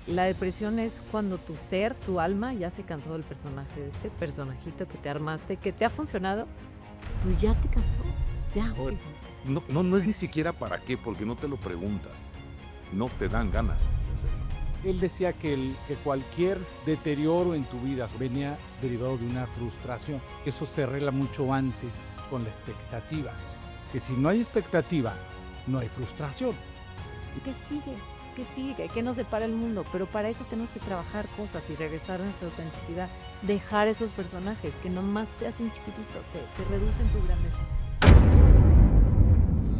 La depresión es cuando tu ser, tu alma, ya se cansó del personaje, de ese personajito que te armaste, que te ha funcionado, pues ya te cansó. Ya, O pues, no sí, no no es ni sí. siquiera para qué, porque no te lo preguntas. No te dan ganas de hacerlo. Él decía que cualquier deterioro en tu vida venía derivado de una frustración. Eso se arregla mucho antes con la expectativa. Que si no hay expectativa, no hay frustración. ¿Qué sigue? ¿Qué sigue? ¿Qué nos depara el mundo? Pero para eso tenemos que trabajar cosas y regresar a nuestra autenticidad. Dejar esos personajes que nomás te hacen chiquitito, te reducen tu grandeza.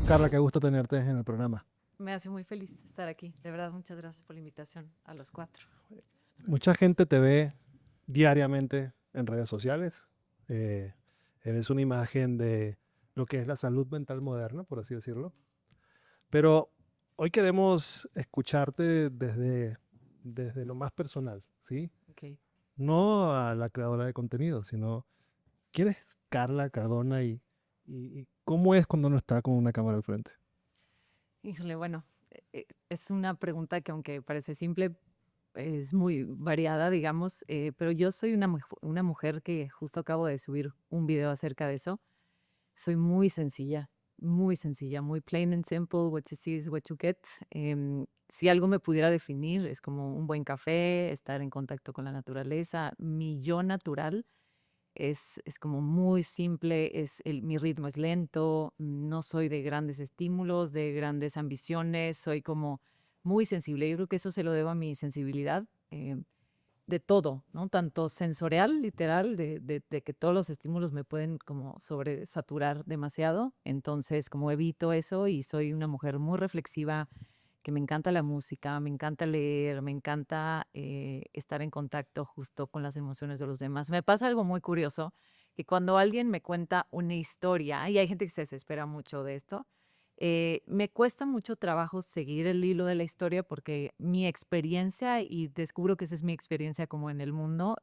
Carla, qué gusto tenerte en el programa. Me hace muy feliz estar aquí. De verdad, muchas gracias por la invitación a los cuatro. Mucha gente te ve diariamente en redes sociales. Eh, Eres una imagen de lo que es la salud mental moderna, por así decirlo. Pero hoy queremos escucharte desde lo más personal, ¿sí? Okay. No a la creadora de contenido, sino quién es Carla Cardona y cómo es cuando no está con una cámara al frente. Híjole, bueno, es una pregunta que aunque parece simple, es muy variada, digamos, pero yo soy una mujer que justo acabo de subir un video acerca de eso. Soy muy sencilla, muy plain and simple, what you see is what you get. Si algo me pudiera definir, es como un buen café, estar en contacto con la naturaleza. Mi yo natural es como muy simple, mi ritmo es lento, no soy de grandes estímulos, de grandes ambiciones, soy como muy sensible. Yo creo que eso se lo debo a mi sensibilidad de todo, ¿no? Tanto sensorial, literal, de que todos los estímulos me pueden como sobresaturar demasiado. Entonces, como evito eso y soy una mujer muy reflexiva, que me encanta la música, me encanta leer, me encanta estar en contacto justo con las emociones de los demás. Me pasa algo muy curioso, que cuando alguien me cuenta una historia, y hay gente que se desespera mucho de esto, me cuesta mucho trabajo seguir el hilo de la historia porque mi experiencia, y descubro que esa es mi experiencia como en el mundo,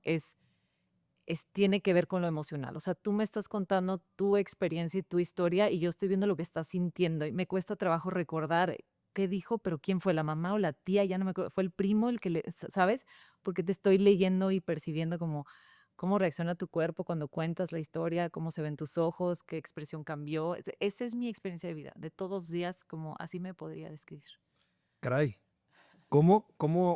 tiene que ver con lo emocional. O sea, tú me estás contando tu experiencia y tu historia y yo estoy viendo lo que estás sintiendo y me cuesta trabajo recordar qué dijo, pero quién fue, la mamá o la tía, ya no me acuerdo, fue el primo el que le, ¿sabes? Porque te estoy leyendo y percibiendo como cómo reacciona tu cuerpo cuando cuentas la historia, cómo se ven tus ojos, qué expresión cambió. Esa es mi experiencia de vida, de todos los días, como así me podría describir. Caray, cómo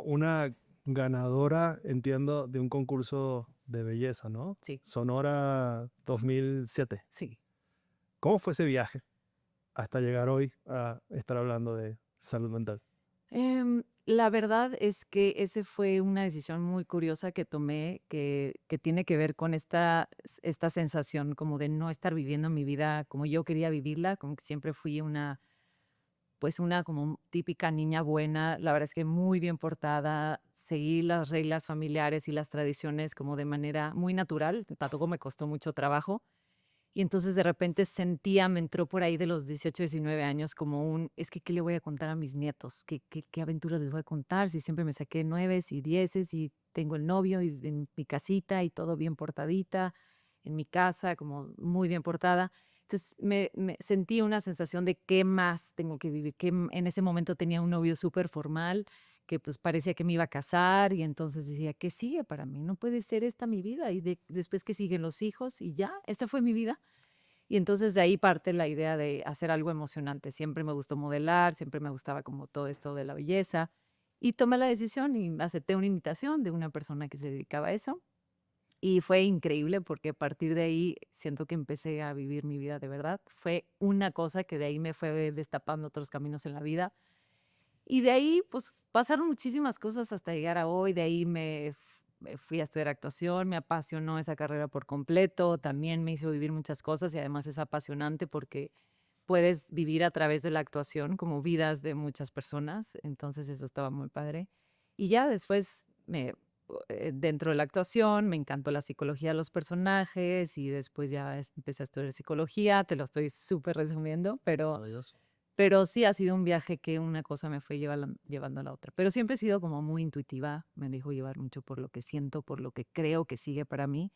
una ganadora, entiendo, de un concurso de belleza, ¿no? Sí, Sonora 2007. sí. ¿Cómo fue ese viaje hasta llegar hoy a estar hablando de salud mental? La verdad es que ese fue una decisión muy curiosa que tomé, que tiene que ver con esta sensación como de no estar viviendo mi vida como yo quería vivirla, como que siempre fui pues una como típica niña buena, la verdad es que muy bien portada, seguí las reglas familiares y las tradiciones como de manera muy natural, tampoco me costó mucho trabajo. Y entonces de repente sentía, me entró por ahí de los 18, 19 años como es que, ¿qué le voy a contar a mis nietos? ¿Qué aventuras les voy a contar? Si siempre me saqué nueves y dieces y tengo el novio y en mi casita y todo bien portadita, en mi casa, como muy bien portada. Entonces me sentí una sensación de qué más tengo que vivir, en ese momento tenía un novio súper formal, que pues parecía que me iba a casar y entonces decía, ¿qué sigue para mí? No puede ser esta mi vida y después que siguen los hijos y ya, esta fue mi vida. Y entonces de ahí parte la idea de hacer algo emocionante. Siempre me gustó modelar, siempre me gustaba como todo esto de la belleza. Y tomé la decisión y acepté una invitación de una persona que se dedicaba a eso. Y fue increíble porque a partir de ahí siento que empecé a vivir mi vida de verdad. Fue una cosa que de ahí me fue destapando otros caminos en la vida. Y de ahí, pues, pasaron muchísimas cosas hasta llegar a hoy. De ahí me fui a estudiar actuación, me apasionó esa carrera por completo, también me hizo vivir muchas cosas y además es apasionante porque puedes vivir a través de la actuación como vidas de muchas personas, entonces eso estaba muy padre. Y ya después dentro de la actuación me encantó la psicología de los personajes y después ya empecé a estudiar psicología, te lo estoy súper resumiendo, Maravilloso. pero sí ha sido un viaje que una cosa me fue llevando a la otra. Pero siempre he sido como muy intuitiva, me dejo llevar mucho por lo que siento, por lo que creo que sigue para mí,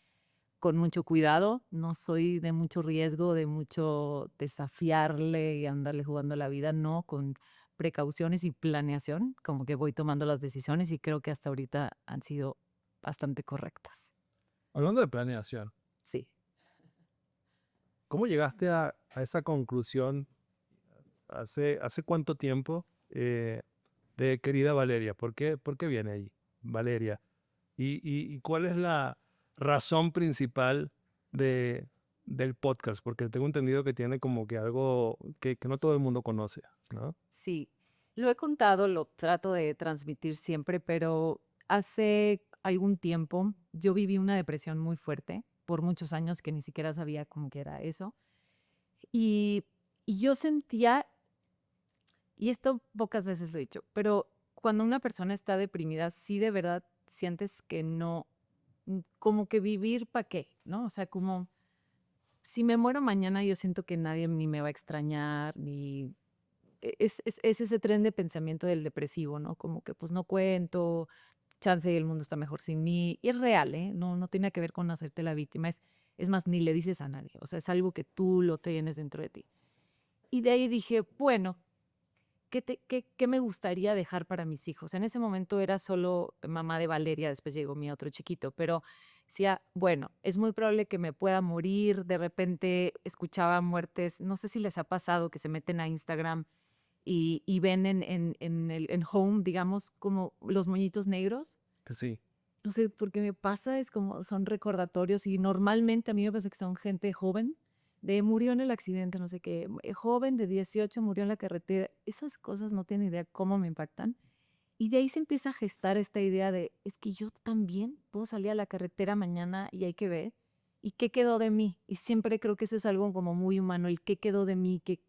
con mucho cuidado. No soy de mucho riesgo, de mucho desafiarle y andarle jugando la vida, no, con precauciones y planeación, como que voy tomando las decisiones y creo que hasta ahorita han sido bastante correctas. Hablando de planeación, Sí. ¿cómo llegaste a esa conclusión hace cuánto tiempo de querida Valeria? ¿Por qué viene ahí, Valeria? ¿Y cuál es la razón principal del podcast? Porque tengo entendido que tiene como que algo que no todo el mundo conoce, ¿no? Sí, lo he contado, lo trato de transmitir siempre, pero hace algún tiempo yo viví una depresión muy fuerte por muchos años que ni siquiera sabía cómo que era eso. Y, y yo sentía, y esto pocas veces lo he dicho, pero cuando una persona está deprimida, sí de verdad sientes que no, como que vivir para qué, ¿no? O sea, como si me muero mañana, yo siento que nadie ni me va a extrañar, ni es ese tren de pensamiento del depresivo, ¿no? Como que pues no cuento, chance el mundo está mejor sin mí. Y es real, ¿eh? No tiene que ver con hacerte la víctima. Es más, ni le dices a nadie. O sea, es algo que tú lo tienes dentro de ti. Y de ahí dije, bueno, ¿qué me gustaría dejar para mis hijos? En ese momento era solo mamá de Valeria, después llegó mi otro chiquito, pero decía, bueno, es muy probable que me pueda morir. De repente escuchaba muertes, no sé si les ha pasado que se meten a Instagram y ven en Home, digamos, como los moñitos negros. Que sí. No sé por qué me pasa, es como son recordatorios y normalmente a mí me pasa que son gente joven, de murió en el accidente, no sé qué, joven de 18 murió en la carretera. Esas cosas no tienen idea cómo me impactan. Y de ahí se empieza a gestar esta idea de, es que yo también puedo salir a la carretera mañana y hay que ver. ¿Y qué quedó de mí? Y siempre creo que eso es algo como muy humano, el qué quedó de mí, que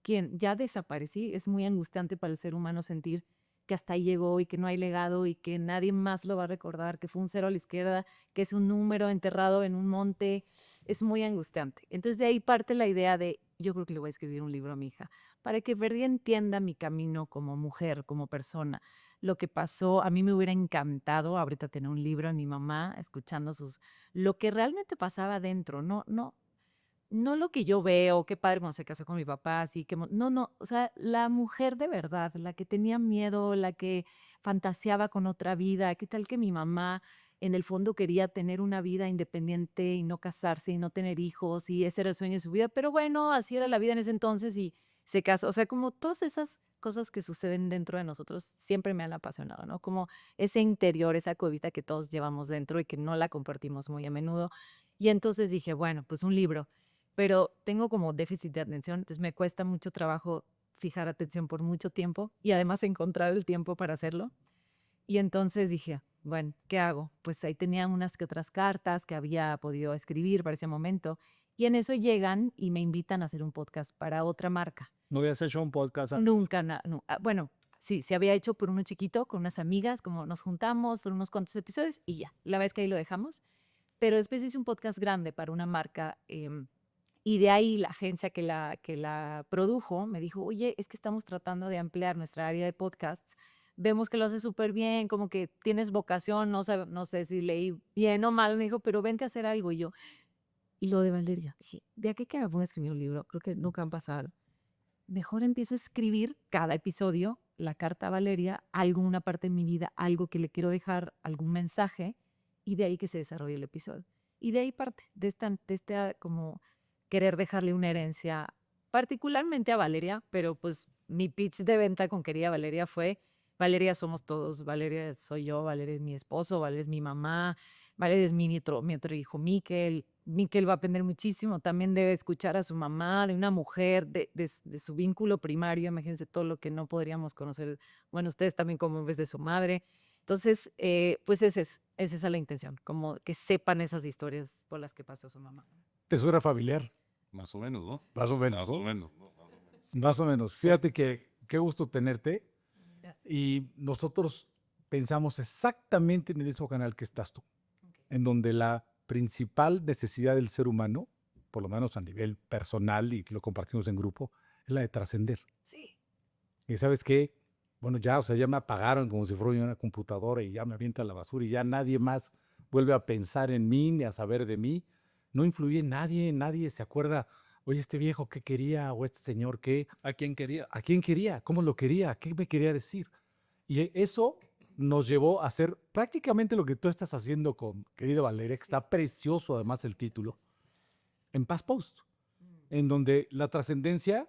quien ya desaparecí. Es muy angustiante para el ser humano sentir que hasta ahí llegó y que no hay legado y que nadie más lo va a recordar, que fue un cero a la izquierda, que es un número enterrado en un monte. Es muy angustiante. Entonces de ahí parte la idea de, yo creo que le voy a escribir un libro a mi hija, para que Verdi entienda mi camino como mujer, como persona. Lo que pasó, a mí me hubiera encantado ahorita tener un libro de mi mamá, escuchando lo que realmente pasaba dentro, no lo que yo veo, qué padre cuando se casó con mi papá, así que, no, o sea, la mujer de verdad, la que tenía miedo, la que fantaseaba con otra vida, qué tal que mi mamá en el fondo quería tener una vida independiente y no casarse y no tener hijos y ese era el sueño de su vida, pero bueno, así era la vida en ese entonces y se casó, o sea, como todas esas cosas que suceden dentro de nosotros siempre me han apasionado, ¿no? Como ese interior, esa cuevita que todos llevamos dentro y que no la compartimos muy a menudo. Y entonces dije, bueno, pues un libro, pero tengo como déficit de atención, entonces me cuesta mucho trabajo fijar atención por mucho tiempo y además encontrar el tiempo para hacerlo. Y entonces dije, bueno, ¿qué hago? Pues ahí tenía unas que otras cartas que había podido escribir para ese momento y en eso llegan y me invitan a hacer un podcast para otra marca. ¿No habías hecho un podcast antes? Nunca, bueno, sí, se había hecho por uno chiquito con unas amigas, como nos juntamos por unos cuantos episodios y ya, la vez que ahí lo dejamos. Pero después hice un podcast grande para una marca. Y de ahí la agencia que la produjo me dijo, oye, es que estamos tratando de ampliar nuestra área de podcasts. Vemos que lo haces súper bien, como que tienes vocación, no sé si leí bien o mal, me dijo, pero vente a hacer algo. Y lo de Valeria, dije, de aquí que me ponga a escribir un libro, creo que nunca han pasado. Mejor empiezo a escribir cada episodio, la carta a Valeria, alguna parte de mi vida, algo que le quiero dejar, algún mensaje, y de ahí que se desarrolle el episodio. Y de ahí parte, de esta como querer dejarle una herencia, particularmente a Valeria, pero pues mi pitch de venta con querida Valeria fue, Valeria somos todos, Valeria soy yo, Valeria es mi esposo, Valeria es mi mamá, Valeria es mi otro hijo Miquel. Miquel va a aprender muchísimo, también debe escuchar a su mamá, de una mujer, de su vínculo primario, imagínense todo lo que no podríamos conocer, bueno, ustedes también como en vez de su madre. Entonces, pues esa es la intención, como que sepan esas historias por las que pasó su mamá. ¿Te suena familiar? Más o menos, ¿no? Más o menos. Más o menos. Más o menos. Fíjate que qué gusto tenerte. Gracias. Y nosotros pensamos exactamente en el mismo canal que estás tú, en donde la principal necesidad del ser humano, por lo menos a nivel personal y lo compartimos en grupo, es la de trascender. Sí. Y ¿sabes qué? Bueno, ya, o sea, ya me apagaron como si fuera una computadora y ya me avientan a la basura y ya nadie más vuelve a pensar en mí ni a saber de mí. No influye en nadie, nadie se acuerda. oye, este viejo, ¿qué quería? O este señor, ¿qué? ¿A quién quería? ¿A quién quería? ¿Cómo lo quería? ¿Qué me quería decir? Y eso nos llevó a hacer prácticamente lo que tú estás haciendo con querida Valeria, que está precioso además el título, en Past Post, en donde la trascendencia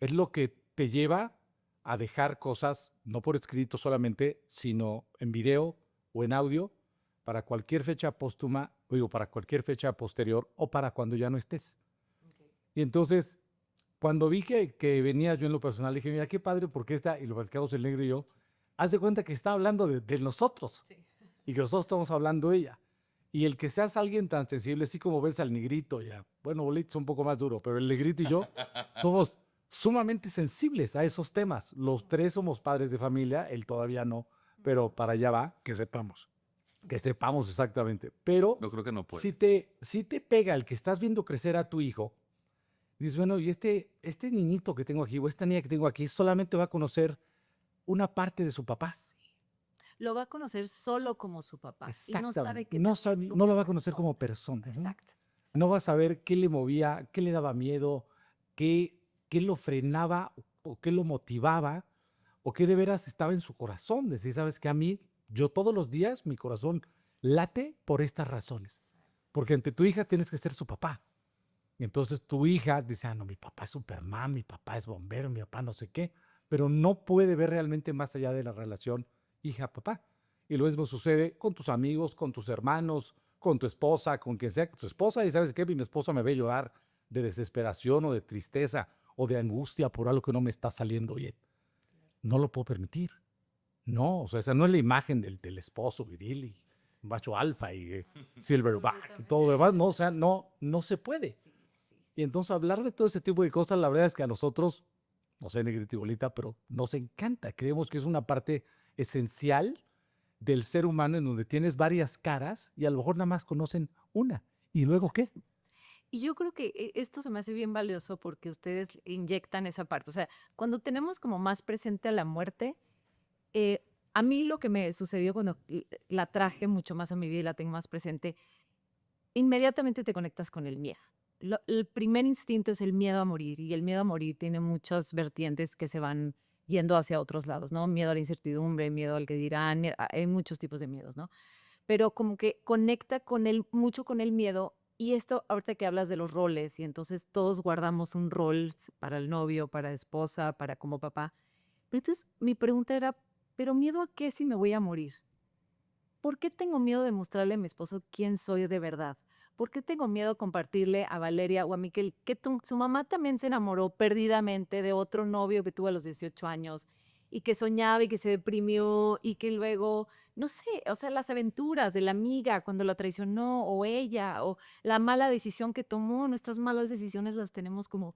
es lo que te lleva a dejar cosas, no por escrito solamente, sino en video o en audio, para cualquier fecha póstuma, digo, para cualquier fecha posterior o para cuando ya no estés. Y entonces, cuando vi que venía yo en lo personal, dije, mira, qué padre, porque y lo platicamos el negro y yo, haz de cuenta que está hablando de nosotros y que nosotros estamos hablando de ella. Y el que seas alguien tan sensible, así como ves al negrito ya, bueno, Bolito es un poco más duro, pero el negrito y yo somos sumamente sensibles a esos temas. Los tres somos padres de familia, él todavía no, pero para allá va, Que sepamos. que sepamos exactamente. Pero No creo que no puede. si te pega el que estás viendo crecer a tu hijo, dices, bueno, y este niñito que tengo aquí o esta niña que tengo aquí solamente va a conocer una parte de su papá. Lo va a conocer solo como su papá y no sabe Exactamente. que No, también fue no una lo va a conocer persona. como persona. ¿No? Exacto. No va a saber qué le movía, qué le daba miedo, qué lo frenaba o qué lo motivaba o qué de veras estaba en su corazón. Decir, sabes que a mí, yo todos los días, mi corazón late por estas razones. Porque ante tu hija tienes que ser su papá. Y entonces tu hija dice, no, mi papá es Superman, mi papá es bombero, mi papá no sé qué, pero no puede ver realmente más allá de la relación hija-papá. Y lo mismo sucede con tus amigos, con tus hermanos, con tu esposa, con quien sea tu esposa. Y sabes qué, mi esposa me ve llorar de desesperación o de tristeza o de angustia por algo que no me está saliendo bien. No lo puedo permitir. No, o sea, esa no es la imagen del esposo viril y macho alfa y silverback y todo lo demás. No, o sea, no se puede. Y entonces hablar de todo ese tipo de cosas, la verdad es que a nosotros, no sé, negrito y bolita, pero nos encanta. Creemos que es una parte esencial del ser humano en donde tienes varias caras y a lo mejor nada más conocen una. ¿Y luego qué? Y yo creo que esto se me hace bien valioso porque ustedes inyectan esa parte. O sea, cuando tenemos como más presente a la muerte, eh, a mí lo que me sucedió cuando la traje mucho más a mi vida y la tengo más presente, inmediatamente te conectas con el miedo. El primer instinto es el miedo a morir y el miedo a morir tiene muchas vertientes que se van yendo hacia otros lados, ¿no? Miedo a la incertidumbre, miedo al que dirán, hay muchos tipos de miedos, ¿no? Pero como que conecta con mucho con el miedo. Y esto, ahorita que hablas de los roles, y entonces todos guardamos un rol para el novio, para esposa, para como papá. Pero entonces mi pregunta era, ¿pero miedo a qué si me voy a morir? ¿Por qué tengo miedo de mostrarle a mi esposo quién soy de verdad? ¿Por qué tengo miedo de compartirle a Valeria o a Miquel que su mamá también se enamoró perdidamente de otro novio que tuvo a los 18 años y que soñaba y que se deprimió y que luego, no sé, o sea, las aventuras de la amiga cuando la traicionó o ella o la mala decisión que tomó? Nuestras malas decisiones las tenemos como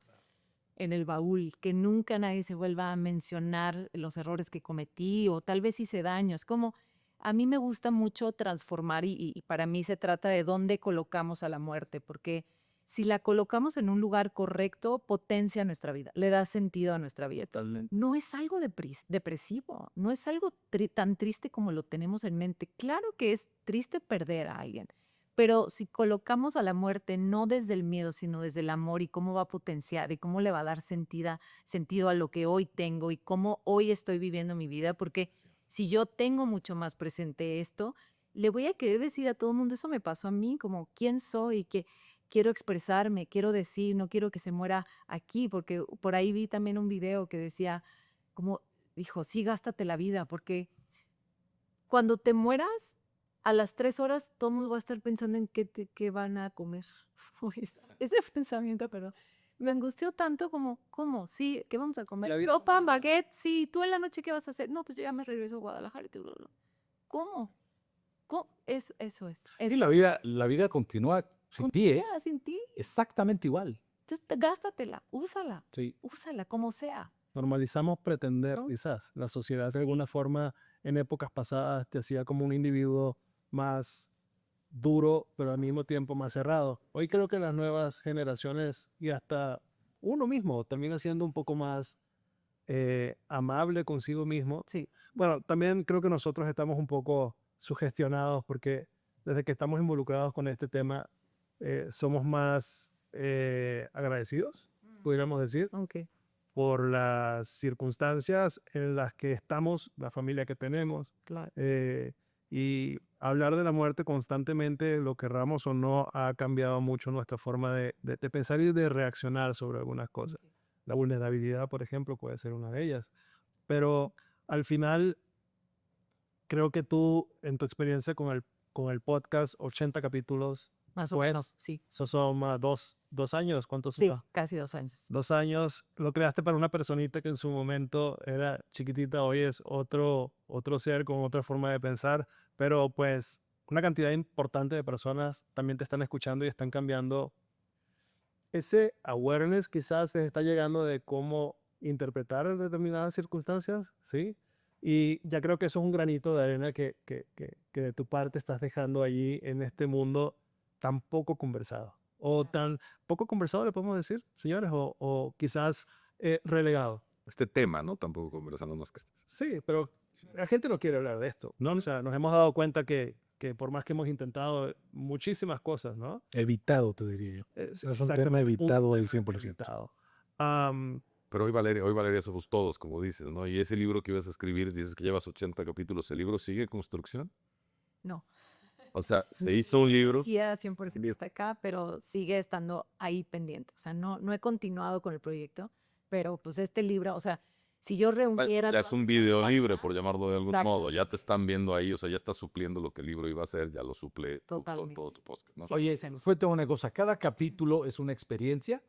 en el baúl, que nunca nadie se vuelva a mencionar los errores que cometí o tal vez hice daño. Es como, a mí me gusta mucho transformar y para mí se trata de dónde colocamos a la muerte, porque si la colocamos en un lugar correcto, potencia nuestra vida, le da sentido a nuestra vida. Totalmente. No es algo depresivo, no es algo tan triste como lo tenemos en mente. Claro que es triste perder a alguien, pero si colocamos a la muerte no desde el miedo, sino desde el amor y cómo va a potenciar y cómo le va a dar sentido a lo que hoy tengo y cómo hoy estoy viviendo mi vida, porque si yo tengo mucho más presente esto, le voy a querer decir a todo el mundo, eso me pasó a mí, como quién soy, que quiero expresarme, quiero decir, no quiero que se muera aquí, porque por ahí vi también un video que decía, como dijo, sí, gástate la vida, porque cuando te mueras, a las 3 horas todo el mundo va a estar pensando en qué van a comer. Ese pensamiento, pero me angustió tanto como, ¿cómo? Sí, ¿qué vamos a comer? La vida- Yo, pan, baguette, sí, ¿tú en la noche qué vas a hacer? No, pues yo ya me regreso a Guadalajara. ¿Cómo? ¿Cómo? Eso es. Y Eso. la vida continúa sin ti, ¿eh? Ya, sin ti. Exactamente igual. Entonces, gástatela, úsala, Sí. úsala como sea. Normalizamos pretender, ¿No? quizás. La sociedad de alguna forma en épocas pasadas te hacía como un individuo más duro, pero al mismo tiempo más cerrado. Hoy creo que las nuevas generaciones y hasta uno mismo termina siendo un poco más amable consigo mismo. Sí. Bueno, también creo que nosotros estamos un poco sugestionados porque desde que estamos involucrados con este tema somos más agradecidos, pudiéramos decir, Ok. por las circunstancias en las que estamos, la familia que tenemos, Claro. y hablar de la muerte constantemente, lo querramos o no, ha cambiado mucho nuestra forma de pensar y de reaccionar sobre algunas cosas. Ok. La vulnerabilidad, por ejemplo, puede ser una de ellas. Pero al final, creo que tú, en tu experiencia con el podcast, 80 capítulos, Más o pues, menos, sí. eso son más dos años, ¿cuántos Sí, son? casi 2 años. 2 años, lo creaste para una personita que en su momento era chiquitita, hoy es otro ser con otra forma de pensar, pero pues una cantidad importante de personas también te están escuchando y están cambiando. Ese awareness quizás se está llegando de cómo interpretar determinadas circunstancias, ¿sí? Y ya creo que eso es un granito de arena que de tu parte estás dejando allí en este mundo tan poco conversado. O tan poco conversado, le podemos decir, señores, o quizás relegado. Este tema, ¿no? Tampoco conversando más que estés. Sí, pero la gente no quiere hablar de esto, ¿no? O sea, nos hemos dado cuenta que por más que hemos intentado muchísimas cosas, ¿no? Evitado, te diría yo. Es un tema Exactamente, evitado al tema 100%. evitado. Pero hoy Valeria somos todos, como dices, ¿no? Y ese libro que ibas a escribir, dices que llevas 80 capítulos. ¿El libro sigue en construcción? No. O sea, se hizo un libro. Ya 100% está acá, pero sigue estando ahí pendiente. O sea, no he continuado con el proyecto, pero pues este libro, o sea, si yo reuniera... Ya es un video libre, por llamarlo de algún Exacto. modo. Ya te están viendo ahí, o sea, ya está supliendo lo que el libro iba a hacer, ya lo suple Totalmente. todo tu podcast, ¿no? Sí. Oye, cuéntame una cosa. Cada capítulo es una experiencia,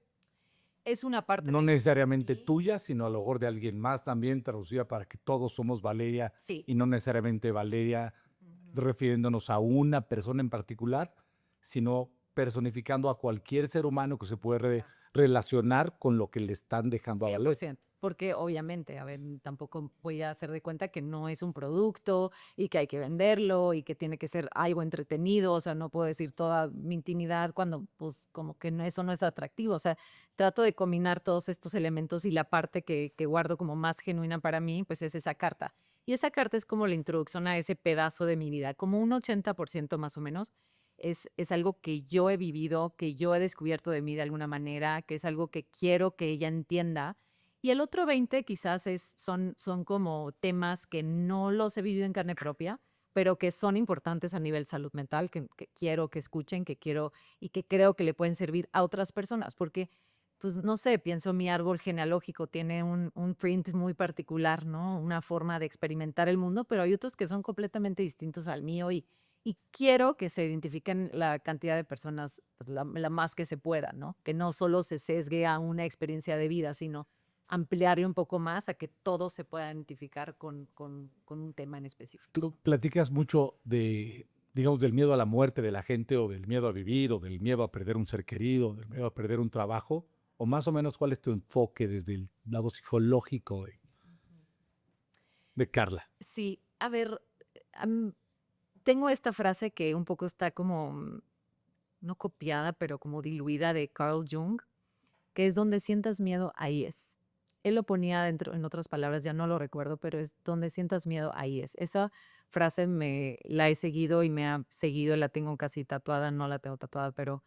Es una parte no de... necesariamente tuya, sino a lo mejor de alguien más también, traducida para que todos somos Valeria Sí. y no necesariamente Valeria refiriéndonos a una persona en particular, sino personificando a cualquier ser humano que se puede relacionar con lo que le están dejando a Valeria. 100%, porque obviamente, a ver, tampoco voy a hacer de cuenta que no es un producto y que hay que venderlo y que tiene que ser algo entretenido, o sea, no puedo decir toda mi intimidad cuando pues como que eso no es atractivo, o sea, trato de combinar todos estos elementos y la parte que guardo como más genuina para mí, pues es esa carta. Y esa carta es como la introducción a ese pedazo de mi vida, como un 80% más o menos. Es algo que yo he vivido, que yo he descubierto de mí de alguna manera, que es algo que quiero que ella entienda. Y el otro 20 quizás son como temas que no los he vivido en carne propia, pero que son importantes a nivel salud mental, que quiero que escuchen, que quiero y que creo que le pueden servir a otras personas, porque, pues, no sé, pienso mi árbol genealógico tiene un print muy particular, ¿no? Una forma de experimentar el mundo, pero hay otros que son completamente distintos al mío y quiero que se identifiquen la cantidad de personas, pues, la más que se pueda, ¿no? Que no solo se sesgue a una experiencia de vida, sino ampliarle un poco más a que todo se pueda identificar con un tema en específico. Tú platicas mucho de, digamos, del miedo a la muerte de la gente o del miedo a vivir o del miedo a perder un ser querido, o del miedo a perder un trabajo, o más o menos cuál es tu enfoque desde el lado psicológico de Carla. Sí, a ver, tengo esta frase que un poco está como, no copiada, pero como diluida de Carl Jung, que es donde sientas miedo, ahí es. Él lo ponía dentro, en otras palabras, ya no lo recuerdo, pero es donde sientas miedo, ahí es. Esa frase la he seguido y me ha seguido, la tengo casi tatuada, no la tengo tatuada, pero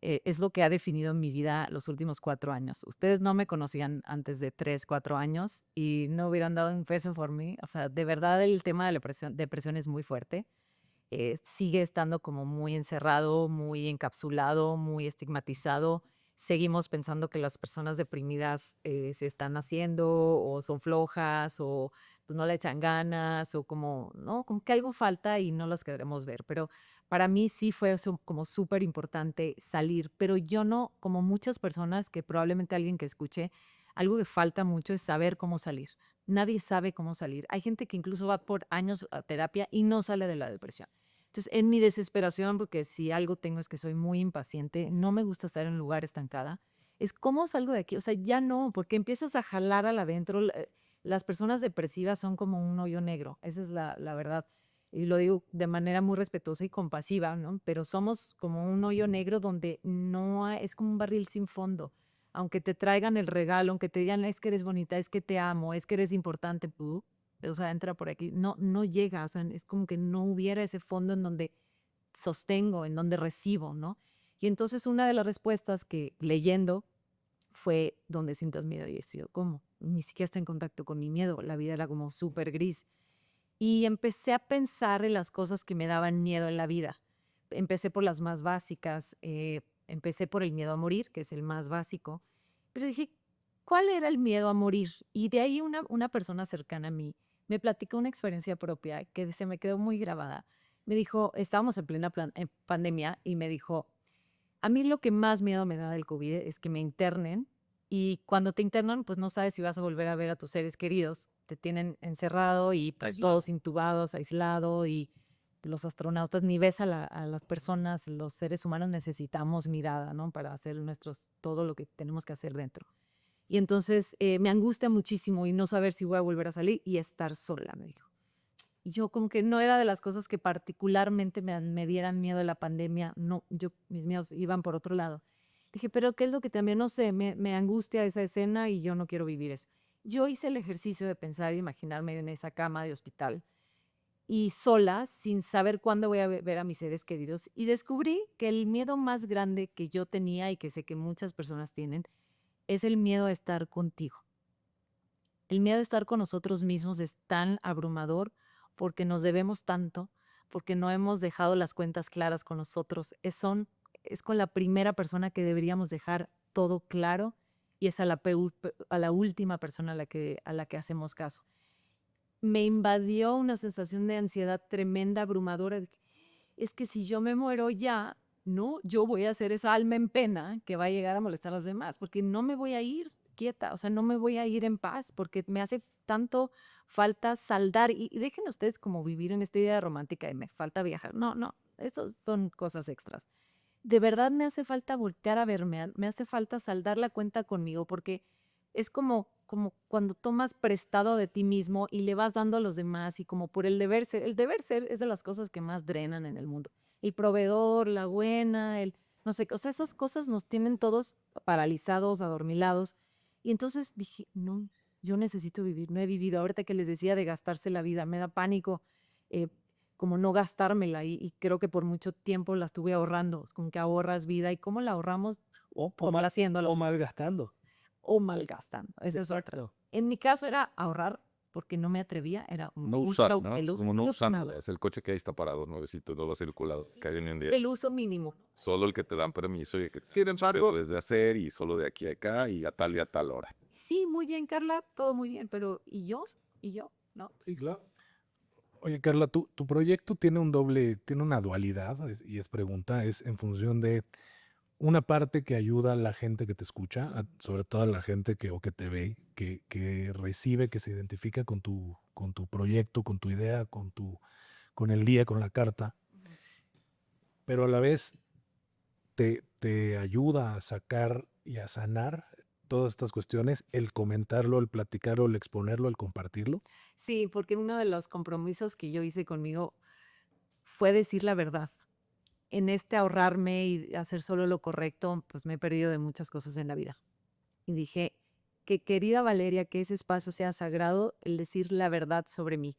es lo que ha definido mi vida los últimos 4 años. Ustedes no me conocían antes de 3, 4 años y no hubieran dado un peso por mí. O sea, de verdad el tema de la depresión es muy fuerte. Sigue estando como muy encerrado, muy encapsulado, muy estigmatizado. Seguimos pensando que las personas deprimidas se están haciendo o son flojas o pues, no le echan ganas o como, ¿no? Como que algo falta y no las queremos ver. Pero para mí sí fue como súper importante salir, pero yo no, como muchas personas que probablemente alguien que escuche, algo que falta mucho es saber cómo salir. Nadie sabe cómo salir. Hay gente que incluso va por años a terapia y no sale de la depresión. Entonces, en mi desesperación, porque si algo tengo es que soy muy impaciente, no me gusta estar en un lugar estancada, es cómo salgo de aquí. O sea, ya no, porque empiezas a jalar al adentro. Las personas depresivas son como un hoyo negro, esa es la verdad. Y lo digo de manera muy respetuosa y compasiva, ¿no? Pero somos como un hoyo negro donde no es como un barril sin fondo. Aunque te traigan el regalo, aunque te digan es que eres bonita, es que te amo, es que eres importante, o sea, entra por aquí, no llega, o sea, es como que no hubiera ese fondo en donde sostengo, en donde recibo, ¿no? Y entonces una de las respuestas que leyendo fue donde sientas miedo. Y yo, ¿cómo? Ni siquiera está en contacto con mi miedo. La vida era como súper gris. Y empecé a pensar en las cosas que me daban miedo en la vida. Empecé por las más básicas. Empecé por el miedo a morir, que es el más básico. Pero dije, ¿cuál era el miedo a morir? Y de ahí una persona cercana a mí me platicó una experiencia propia que se me quedó muy grabada. Me dijo, estábamos en plena pandemia y me dijo, a mí lo que más miedo me da del COVID es que me internen y cuando te internan, pues no sabes si vas a volver a ver a tus seres queridos. Te tienen encerrado y pues todos intubados, aislado y los astronautas ni ves a las personas, los seres humanos necesitamos mirada, ¿no? Para hacer todo lo que tenemos que hacer dentro. Y entonces me angustia muchísimo y no saber si voy a volver a salir y estar sola, me dijo. Y yo como que no era de las cosas que particularmente me dieran miedo de la pandemia. No, mis miedos iban por otro lado. Dije, pero ¿qué es lo que también, no sé, me angustia esa escena y yo no quiero vivir eso? Yo hice el ejercicio de pensar y imaginarme en esa cama de hospital y sola, sin saber cuándo voy a ver a mis seres queridos. Y descubrí que el miedo más grande que yo tenía y que sé que muchas personas tienen es el miedo a estar contigo. El miedo a estar con nosotros mismos es tan abrumador porque nos debemos tanto, porque no hemos dejado las cuentas claras con nosotros. Es con la primera persona que deberíamos dejar todo claro y es a la última persona a la que hacemos caso. Me invadió una sensación de ansiedad tremenda, abrumadora. Es que si yo me muero ya, no, yo voy a ser esa alma en pena que va a llegar a molestar a los demás, porque no me voy a ir quieta, o sea, no me voy a ir en paz, porque me hace tanto falta saldar. Y dejen ustedes como vivir en esta idea romántica de me falta viajar. No, no, eso son cosas extras. De verdad me hace falta voltear a verme, me hace falta saldar la cuenta conmigo, porque es como cuando tomas prestado de ti mismo y le vas dando a los demás y como por el deber ser. El deber ser es de las cosas que más drenan en el mundo. El proveedor, la buena, no sé, o sea, esas cosas nos tienen todos paralizados, adormilados. Y entonces dije, no, yo necesito vivir, no he vivido. Ahorita que les decía de gastarse la vida, me da pánico eh, como no gastármela y creo que por mucho tiempo la estuve ahorrando. Es como que ahorras vida y cómo la ahorramos mal haciendo O malgastando. o malgastando. Esa es otra. Exacto. En mi caso era ahorrar porque no me atrevía, era un No usar, ultra ¿no? el uso, Como no usando. nada, Es el coche que ahí está parado, nuevecito, no lo ha circulado, que hay hoy en día. el uso mínimo. Solo el que te dan permiso y que sin embargo debes de hacer y solo de aquí a acá y a tal hora. Sí, muy bien, Carla, todo muy bien, pero ¿y yo? ¿Y yo? ¿No? Sí, claro. Oye, Carla, tu proyecto tiene tiene una dualidad, y es pregunta, es en función de una parte que ayuda a la gente que te escucha, sobre todo a la gente o que te ve, que recibe, que se identifica con tu proyecto, con tu idea, con el día, con la carta, pero a la vez te ayuda a sacar y a sanar todas estas cuestiones, el comentarlo, el platicarlo, el exponerlo, el compartirlo. Sí, porque uno de los compromisos que yo hice conmigo fue decir la verdad. En este ahorrarme y hacer solo lo correcto, pues me he perdido de muchas cosas en la vida. Y dije, que querida Valeria, que ese espacio sea sagrado, el decir la verdad sobre mí,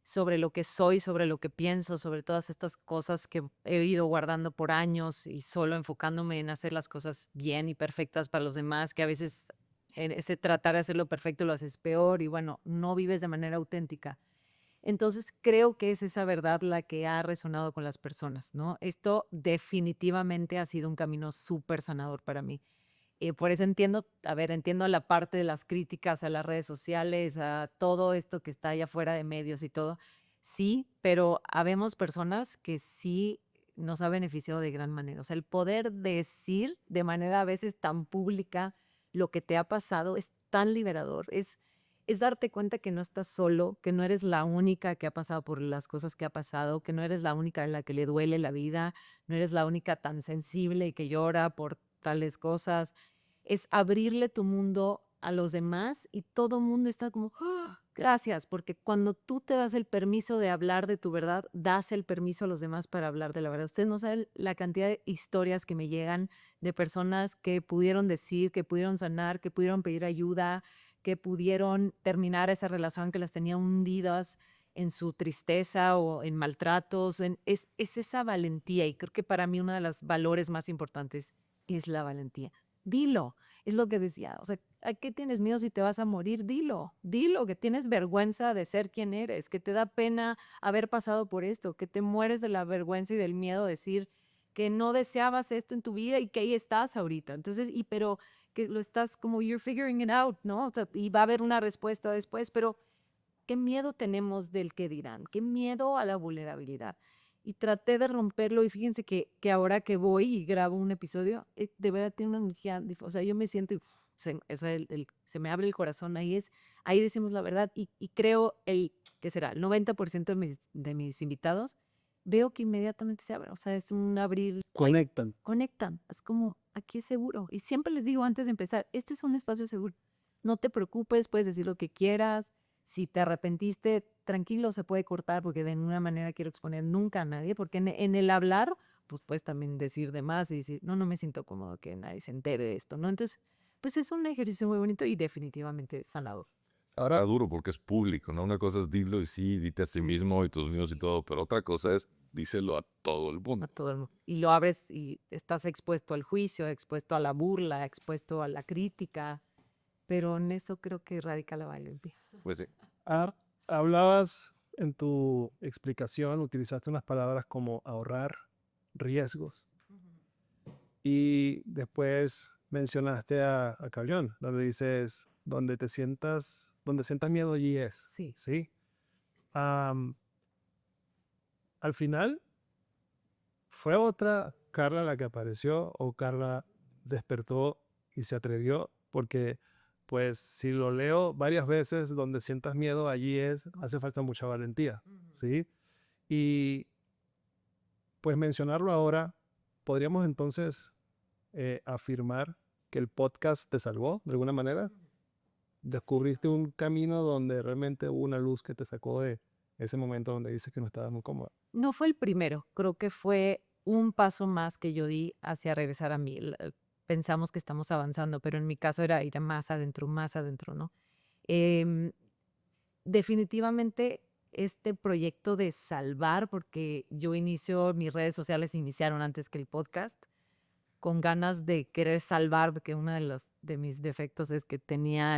sobre lo que soy, sobre lo que pienso, sobre todas estas cosas que he ido guardando por años y solo enfocándome en hacer las cosas bien y perfectas para los demás, que a veces en ese tratar de hacerlo perfecto lo haces peor y bueno, no vives de manera auténtica. Entonces creo que es esa verdad la que ha resonado con las personas, ¿no? Esto definitivamente ha sido un camino súper sanador para mí. Por eso entiendo la parte de las críticas a las redes sociales, a todo esto que está allá afuera de medios y todo. Sí, pero habemos personas que sí nos ha beneficiado de gran manera. O sea, el poder decir de manera a veces tan pública lo que te ha pasado es tan liberador. Es darte cuenta que no estás solo, que no eres la única que ha pasado por las cosas que ha pasado, que no eres la única a la que le duele la vida, no eres la única tan sensible y que llora por tales cosas. Es abrirle tu mundo a los demás y todo mundo está como, "Ah, gracias", porque cuando tú te das el permiso de hablar de tu verdad, das el permiso a los demás para hablar de la verdad. Ustedes no saben la cantidad de historias que me llegan de personas que pudieron decir, que pudieron sanar, que pudieron pedir ayuda, que pudieron terminar esa relación que las tenía hundidas en su tristeza o en maltratos. Es esa valentía. Y creo que para mí uno de los valores más importantes es la valentía. Dilo, es lo que decía. O sea, ¿a qué tienes miedo si te vas a morir? Dilo, dilo, que tienes vergüenza de ser quien eres, que te da pena haber pasado por esto, que te mueres de la vergüenza y del miedo de decir que no deseabas esto en tu vida y que ahí estás ahorita. Entonces, pero que lo estás como you're figuring it out, ¿no? O sea, y va a haber una respuesta después, pero qué miedo tenemos del que dirán, qué miedo a la vulnerabilidad. Y traté de romperlo y fíjense que ahora que voy y grabo un episodio, de verdad tiene una energía, o sea, yo me siento y se me abre el corazón, ahí decimos la verdad y creo ¿qué será? El 90% de mis invitados, veo que inmediatamente se abren, o sea, es un abrir, Conectan. conectan, es como, aquí es seguro. Y siempre les digo antes de empezar, este es un espacio seguro, no te preocupes, puedes decir lo que quieras. Si te arrepentiste, tranquilo, se puede cortar porque de ninguna manera quiero exponer nunca a nadie, porque en el hablar, pues puedes también decir de más y decir, no me siento cómodo que nadie se entere de esto, ¿no? Entonces, pues es un ejercicio muy bonito y definitivamente sanador. Ahora duro porque es público, ¿no? Una cosa es dilo y sí, dite a sí mismo y tus niños y todo, pero otra cosa es díselo a todo el A mundo. todo el mundo. Y lo abres y estás expuesto al juicio, expuesto a la burla, expuesto a la crítica, pero en eso creo que radica la valentía. Pues sí. Hablabas en tu explicación, utilizaste unas palabras como ahorrar, riesgos, y después mencionaste a Carrión, donde dices, donde sientas miedo, allí es. Sí. ¿Sí? Am, al final, ¿fue otra Carla la que apareció o Carla despertó y se atrevió? Porque, pues, si lo leo varias veces, donde sientas miedo, allí es, hace falta mucha valentía, ¿sí? Y, pues, mencionarlo ahora, podríamos entonces afirmar que el podcast te salvó de alguna manera. Descubriste un camino donde realmente hubo una luz que te sacó de ese momento donde dices que no estabas muy cómoda. No fue el primero, creo que fue un paso más que yo di hacia regresar a mí. Pensamos que estamos avanzando, pero en mi caso era ir más adentro, ¿no? Em, Definitivamente este proyecto de salvar, porque yo inicio, mis redes sociales iniciaron antes que el podcast, con ganas de querer salvar, porque uno de mis defectos es que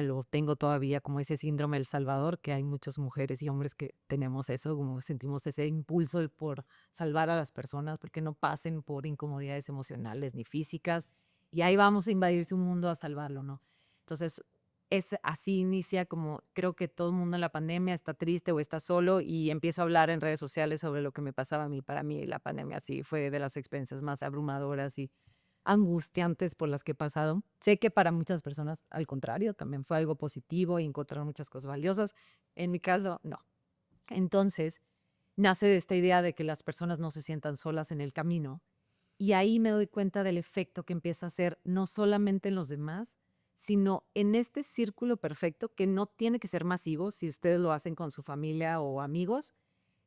lo tengo todavía como ese síndrome del Salvador, que hay muchas mujeres y hombres que tenemos eso, como sentimos ese impulso por salvar a las personas, porque no pasen por incomodidades emocionales ni físicas, y ahí vamos a invadir su mundo a salvarlo, ¿no? Entonces, así inicia como creo que todo el mundo en la pandemia está triste o está solo y empiezo a hablar en redes sociales sobre lo que me pasaba a mí. Para mí la pandemia sí fue de las experiencias más abrumadoras y angustiantes por las que he pasado. Sé que para muchas personas, al contrario, también fue algo positivo y encontraron muchas cosas valiosas. En mi caso, no. Entonces, nace de esta idea de que las personas no se sientan solas en el camino. Y ahí me doy cuenta del efecto que empieza a hacer no solamente en los demás, sino en este círculo perfecto que no tiene que ser masivo. Si ustedes lo hacen con su familia o amigos,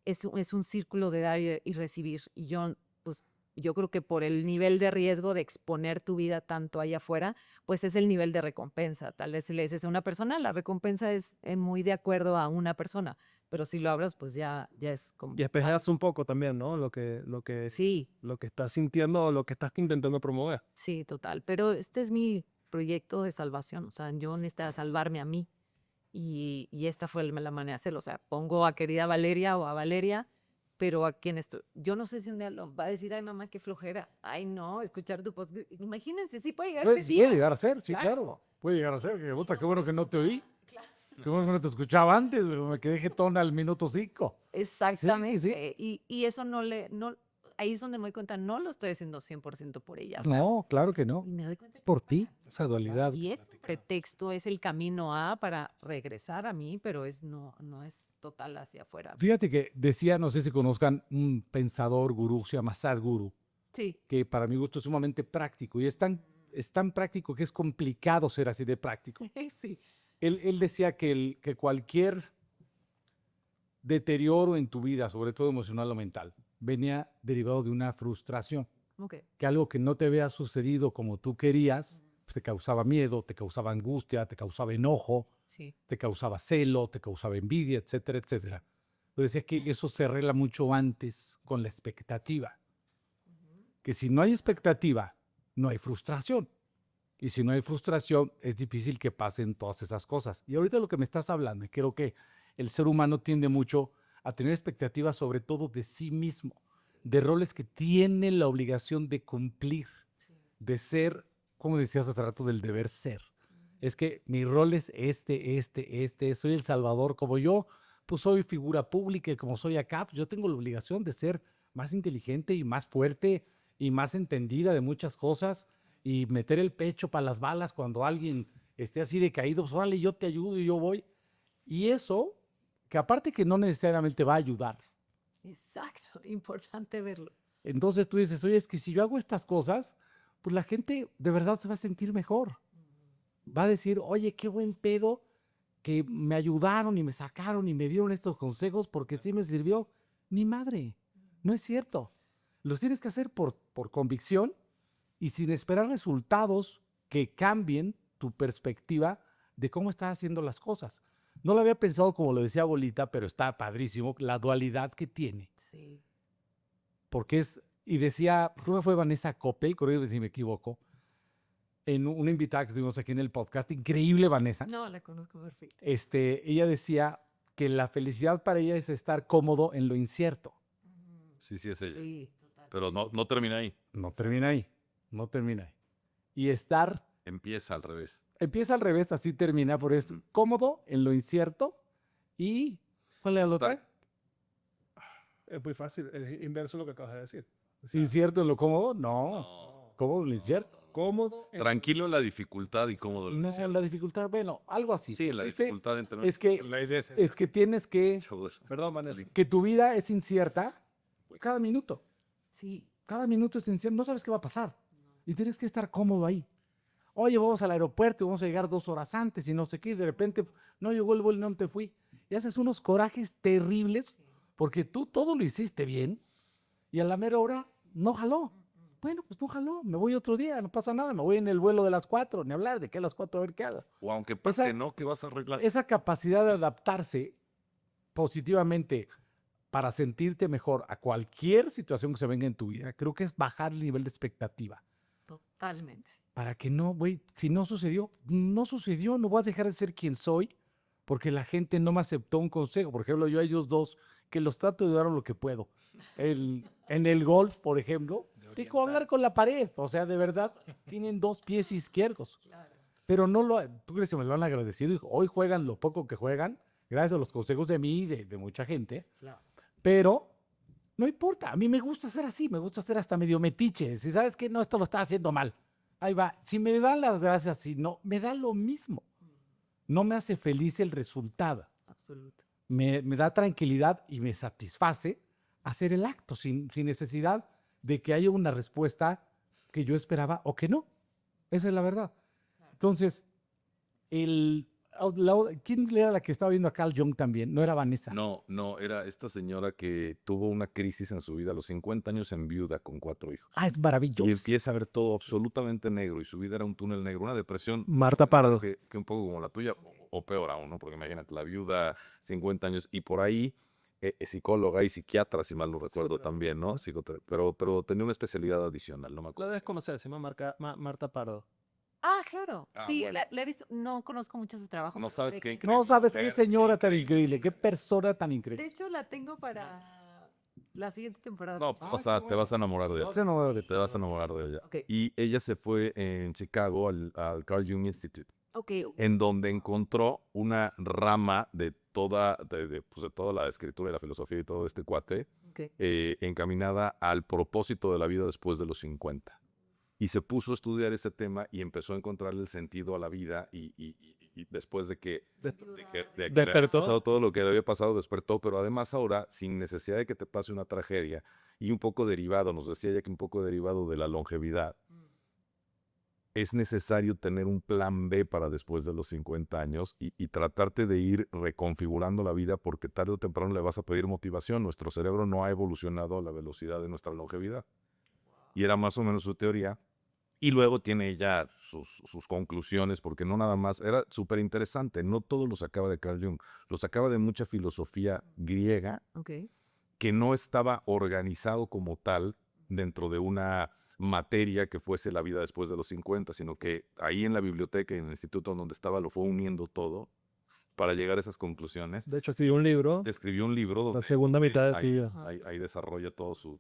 es un círculo de dar y recibir. Y yo creo que por el nivel de riesgo de exponer tu vida tanto allá afuera, pues es el nivel de recompensa. Tal vez si le dices a una persona, la recompensa es muy de acuerdo a una persona, pero si lo abras, pues ya es como... Y espejas un poco también, ¿no? Sí, Lo que estás sintiendo o lo que estás intentando promover. sí, total. Pero este es mi proyecto de salvación. O sea, yo necesitaba salvarme a mí y esta fue la manera de hacerlo. O sea, pongo a querida Valeria o a Valeria, pero a quien estoy. Yo no sé si un día lo va a decir, ay, mamá, qué flojera. Ay, no, escuchar tu post. Imagínense, sí puede llegar ese Pues, día. puede llegar a ser, sí, Claro. claro. Puede llegar a ser. Que, puta, qué bueno que no te oí. Claro. Qué bueno que no te escuchaba antes, güey, me quedé jetón al minuto 5. Exactamente. Sí. Y eso ahí es donde me doy cuenta, no lo estoy haciendo 100% por ella. O sea, No, claro que no. y me doy cuenta que Por ti, esa dualidad. y es pretexto, es el camino para regresar a mí, pero no es total hacia afuera. Fíjate que decía, no sé si conozcan un pensador gurú, se llama Sadhguru, Sí. que para mi gusto es sumamente práctico y es tan práctico que es complicado ser así de práctico. Sí. Él decía que cualquier deterioro en tu vida, sobre todo emocional o mental, venía derivado de una frustración, Ok. que algo que no te había sucedido como tú querías, pues te causaba miedo, te causaba angustia, te causaba enojo, Sí. te causaba celo, te causaba envidia, etcétera, etcétera. Pero decía que eso se arregla mucho antes con la expectativa. Que si no hay expectativa, no hay frustración. Y si no hay frustración, es difícil que pasen todas esas cosas. Y ahorita lo que me estás hablando, y creo que el ser humano tiende mucho a tener expectativas sobre todo de sí mismo, de roles que tiene la obligación de cumplir, de ser, como decías hace rato, del deber ser. Es que mi rol es soy el salvador. Como yo, pues soy figura pública y como soy acá, pues yo tengo la obligación de ser más inteligente y más fuerte y más entendida de muchas cosas y meter el pecho para las balas cuando alguien esté así decaído, pues órale, yo te ayudo y yo voy. Y eso, que aparte que no necesariamente va a ayudar. Exacto, importante verlo. Entonces tú dices, oye, es que si yo hago estas cosas, pues la gente de verdad se va a sentir mejor. Va a decir, oye, qué buen pedo que me ayudaron y me sacaron y me dieron estos consejos porque sí me sirvió. Ni madre, no es cierto. Los tienes que hacer por convicción y sin esperar resultados que cambien tu perspectiva de cómo estás haciendo las cosas. No lo había pensado como lo decía Bolita, pero está padrísimo la dualidad que tiene. Sí. Porque es, y decía, creo que fue Vanessa Coppel, creo que si me equivoco, en una invitada que tuvimos aquí en el podcast, increíble Vanessa. No, la conozco perfecto. Ella decía que la felicidad para ella es estar cómodo en lo incierto. Sí, sí, es ella. Sí, total. Pero no termina ahí. No termina ahí, no termina ahí. Y estar, Empieza al revés. empieza al revés, así termina, pero es cómodo en lo incierto y, ¿cuál era la Estar- otra? Es muy fácil, es inverso lo que acabas de decir. O sea, ¿Incierto en lo cómodo? No. No. ¿Cómodo en lo incierto? cómodo. Tranquilo en la dificultad y cómodo en No, el la dificultad, bueno, algo así. Sí, en la El chiste dificultad en tener... Es que, La idea es esa. es que tienes que, Perdón, Vanessa. que tu vida es incierta cada minuto. Sí. Cada minuto es incierto, no sabes qué va a pasar. Y tienes que estar cómodo ahí. Oye, vamos al aeropuerto y vamos a llegar 2 horas antes y no sé qué, y de repente no llegó el vuelo y no te fui. Y haces unos corajes terribles porque tú todo lo hiciste bien y a la mera hora no jaló. Bueno, pues no jaló, me voy otro día, no pasa nada, me voy en el vuelo de las 4, ni hablar de que a las 4 a ver qué hago. O aunque pase, Esa- ¿no? Que vas a arreglar. Esa capacidad de adaptarse positivamente para sentirte mejor a cualquier situación que se venga en tu vida, creo que es bajar el nivel de expectativa. Totalmente. Para que no, güey, si no sucedió, no sucedió, no voy a dejar de ser quien soy porque la gente no me aceptó un consejo. Por ejemplo, yo a ellos dos, que los trato de ayudar en lo que puedo. En el golf, por ejemplo, es como hablar con la pared. O sea, de verdad, tienen 2 pies izquierdos. Pero no lo, ¿tú crees que me lo han agradecido? Hoy juegan lo poco que juegan, gracias a los consejos de mí y de mucha gente. Claro. Pero no importa, a mí me gusta ser así, me gusta ser hasta medio metiche. Si sabes que no, esto lo estás haciendo mal. Ahí va. Si me dan las gracias, si no, me da lo mismo. No me hace feliz el resultado. Absoluto. Me da tranquilidad y me satisface hacer el acto sin necesidad de que haya una respuesta que yo esperaba o que no. Esa es la verdad. Entonces, ¿quién era la que estaba viendo a Carl Jung también? No era Vanessa. No, era esta señora que tuvo una crisis en su vida a los 50 años en viuda con 4 hijos. Ah, es Y maravilloso. empieza a ver todo absolutamente negro y su vida era un túnel negro, una depresión Marta Pardo. que un poco como la tuya o peor aún, ¿no? Porque imagínate, la viuda, 50 años y por ahí psicóloga y psiquiatra, si mal no recuerdo también, ¿no? Pero tenía una especialidad adicional, no me La acuerdo. debes conocer, se llama Marta Pardo. Ah, claro. Ah, Sí, bueno. la he visto. No conozco mucho su trabajo. No pero sabes sé qué que- No sabes qué mujer, señora tan increíble, qué persona tan De increíble. hecho, la tengo para la siguiente temporada. No, Ah, te qué vas a enamorar de ella. Ese no me Te vas a enamorar de ella. Ok. Y ella se fue en Chicago al Carl Jung Institute, Ok. en donde encontró una rama de toda, pues, de toda la escritura y la filosofía y todo este cuate, Ok. encaminada al propósito de la vida después de los 50. Y se puso a estudiar este tema y empezó a encontrarle el sentido a la vida y después de que le había Despertó. pasado todo lo que le había pasado, despertó, pero además ahora, sin necesidad de que te pase una tragedia y un poco derivado, nos decía ella que un poco derivado de la longevidad, es necesario tener un plan B para después de los 50 años y tratarte de ir reconfigurando la vida porque tarde o temprano le vas a pedir motivación. Nuestro cerebro no ha evolucionado a la velocidad de nuestra longevidad. Y era más o menos su teoría Y luego tiene ella sus conclusiones, porque no nada más, era súper interesante, no todo lo sacaba de Carl Jung, lo sacaba de mucha filosofía griega Ok. que no estaba organizado como tal dentro de una materia que fuese la vida después de los 50, sino que ahí en la biblioteca y en el instituto donde estaba lo fue uniendo todo para llegar a esas conclusiones. De hecho, escribió un libro, Escribió un libro la donde segunda mitad de tu ahí, vida. ahí desarrolla toda su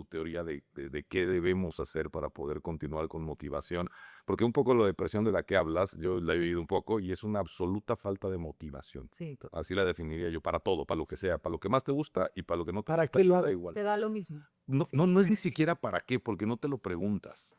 teoría de qué debemos hacer para poder continuar con motivación. Porque un poco la depresión de la que hablas, yo la he vivido un poco, y es una absoluta falta de motivación. Sí. Así la definiría yo, para todo, para lo que sea, para lo que más te gusta y para lo que no te ¿Para gusta, qué lo da hago? igual. Te da lo mismo. No, Sí. no es ni siquiera para qué, porque no te lo preguntas.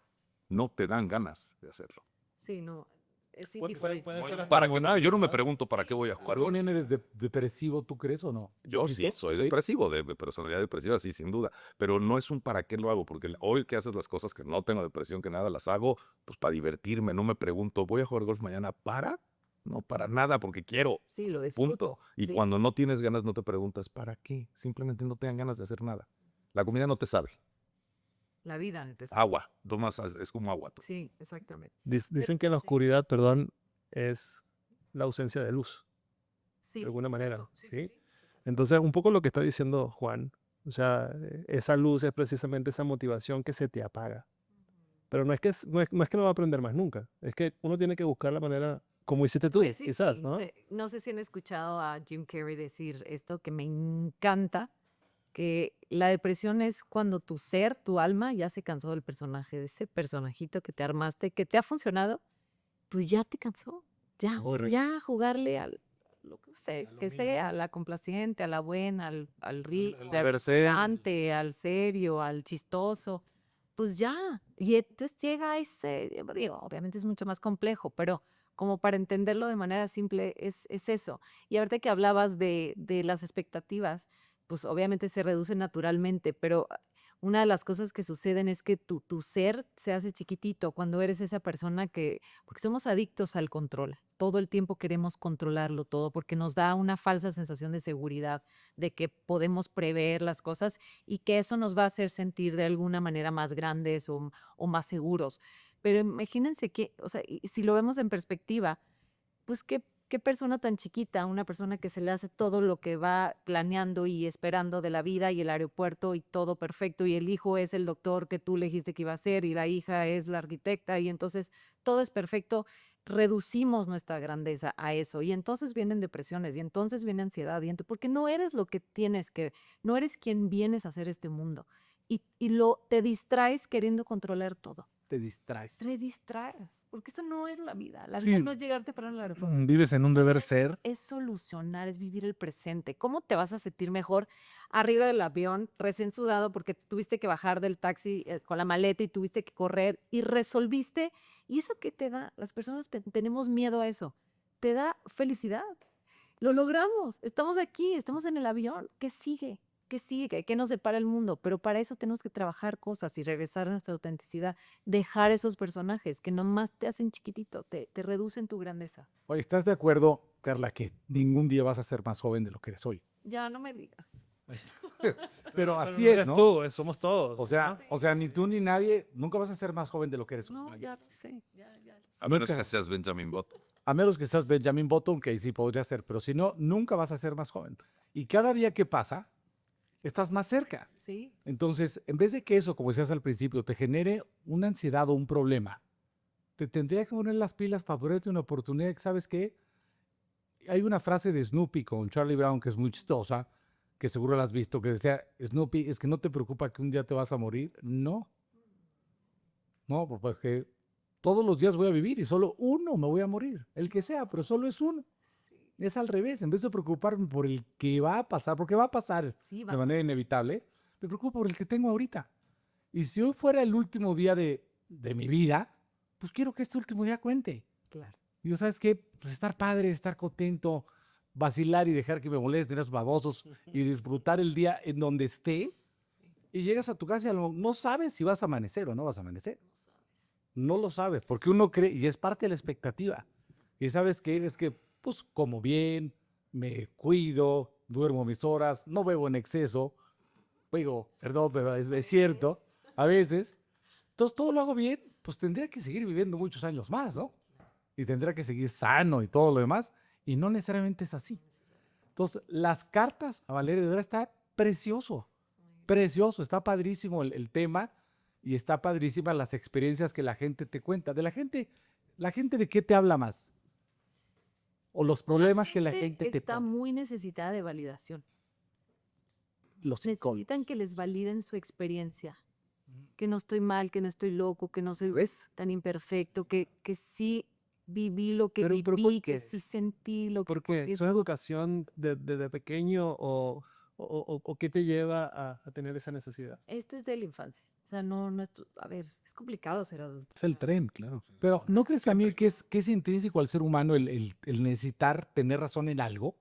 No te dan ganas de hacerlo. Sí, no. Es Puede indiferencia. ser hasta ¿Para qué? buena Yo no me voluntad. pregunto para qué voy a jugar. ¿Tú eres depresivo, tú crees o no? Yo sí soy depresivo, de personalidad depresiva, sí, sin duda. Pero no es un para qué lo hago, porque hoy que haces las cosas que no tengo depresión, que nada, las hago pues para divertirme. No me pregunto, ¿voy a jugar golf mañana? ¿Para? No, para nada, porque quiero. Sí, lo Punto. disfruto. Y Sí. cuando no tienes ganas, no te preguntas, ¿para qué? Simplemente no te dan ganas de hacer nada. La comida no te sabe. La vida no te sabe. Agua, tomas, es como agua. Sí, exactamente. Dicen que la Sí. oscuridad, perdón, es la ausencia de luz, Sí, de alguna manera. exacto. Sí, ¿Sí? sí, sí. Entonces, un poco lo que está diciendo Juan, o sea, esa luz es precisamente esa motivación que se te apaga. Pero no es que no es que no va a aprender más nunca, es que uno tiene que buscar la manera, como hiciste tú, Pues sí, quizás, sí. ¿no? No sé si han escuchado a Jim Carrey decir esto que me encanta, que la depresión es cuando tu ser, tu alma, ya se cansó del personaje, de ese personajito que te armaste, que te ha funcionado, pues ya te cansó. Ya, ya jugarle al lo que sea, a la complaciente, a la buena, al diversante, al serio, al chistoso, pues ya. Y entonces llega ese, digo, obviamente es mucho más complejo, pero como para entenderlo de manera simple es eso. Y ahorita que hablabas de las expectativas, pues obviamente se reducen naturalmente, pero una de las cosas que suceden es que tu ser se hace chiquitito cuando eres esa persona que, porque somos adictos al control. Todo el tiempo queremos controlarlo todo porque nos da una falsa sensación de seguridad, de que podemos prever las cosas y que eso nos va a hacer sentir de alguna manera más grandes o más seguros. Pero imagínense que, o sea, y si lo vemos en perspectiva, pues qué persona tan chiquita, una persona que se le hace todo lo que va planeando y esperando de la vida y el aeropuerto y todo perfecto y el hijo es el doctor que tú le dijiste que iba a ser y la hija es la arquitecta y entonces todo es perfecto, reducimos nuestra grandeza a eso y entonces vienen depresiones y entonces viene ansiedad y porque no eres lo que tienes que, no eres quien vienes a hacer este mundo y te distraes queriendo controlar todo. Te distraes. Te distraes, porque esa no es la vida. La Sí. vida no es llegarte para el aeropuerto. Vives en un deber ser. Es solucionar, es vivir el presente. ¿Cómo te vas a sentir mejor arriba del avión, recién sudado, porque tuviste que bajar del taxi con la maleta y tuviste que correr y resolviste? ¿Y eso qué te da? Las personas tenemos miedo a eso. Te da felicidad. Lo logramos. Estamos aquí, estamos en el avión. ¿Qué sigue? ¿Qué sigue? ¿Qué nos separa el mundo? Pero para eso tenemos que trabajar cosas y regresar a nuestra autenticidad. Dejar esos personajes que nomás te hacen chiquitito, te reducen tu grandeza. Oye, ¿estás de acuerdo, Carla, que ningún día vas a ser más joven de lo que eres hoy? Ya no me digas. Pero así no es, eres ¿no? tú, somos todos. O sea, ni tú ni nadie, nunca vas a ser más joven de lo que eres hoy. No, ya lo sé. Ya lo sé. A menos que seas Benjamin Button. A menos que seas Benjamin Button, que ahí sí podría ser, pero si no, nunca vas a ser más joven. Y cada día que pasa, estás más cerca. Sí. Entonces, en vez de que eso, como decías al principio, te genere una ansiedad o un problema, te tendría que poner las pilas para ponerte una oportunidad. ¿Sabes qué? Hay una frase de Snoopy con Charlie Brown que es muy chistosa, que seguro la has visto, que decía, Snoopy, es que no te preocupa que un día te vas a morir. No. No, porque todos los días voy a vivir y solo uno me voy a morir. El que sea, pero solo es uno. Es al revés. En vez de preocuparme por el que va a pasar, porque va a pasar Sí, de manera inevitable, me preocupo por el que tengo ahorita. Y si hoy fuera el último día de mi vida, pues quiero que este último día cuente. Claro. Y yo, ¿sabes qué? Pues estar padre, estar contento, vacilar y dejar que me molesten esos babosos y disfrutar el día en donde esté. Y llegas a tu casa y no sabes si vas a amanecer o no vas a amanecer. No sabes. No lo sabes, porque uno cree, y es parte de la expectativa. Y sabes qué, es que, pues, como bien, me cuido, duermo mis horas, no bebo en exceso. Digo, perdón, pero es cierto, a veces. Entonces, todo lo hago bien. pues tendría que seguir viviendo muchos años más, ¿no? Y tendría que seguir sano y todo lo demás, y no necesariamente es así. Entonces, las cartas a Valeria de verdad está precioso, precioso, está padrísimo el tema y está padrísimas las experiencias que la gente te cuenta. De la gente ¿de qué te habla más? O los problemas que la gente te está pone. muy necesitada de validación. Los psicólogos. Necesitan que les validen su experiencia. Que no estoy mal, que no estoy loco, que no soy ¿Ves? tan imperfecto, que sí viví lo que Pero ¿por viví, que qué? sí sentí lo que ¿Por qué? ocurrió. ¿Eso es educación desde pequeño o qué te lleva a tener esa necesidad? Esto es de la infancia. O sea, no es a ver, es complicado ser adulto. Es el tren, claro. Pero ¿no crees también que es intrínseco al ser humano el necesitar tener razón en algo?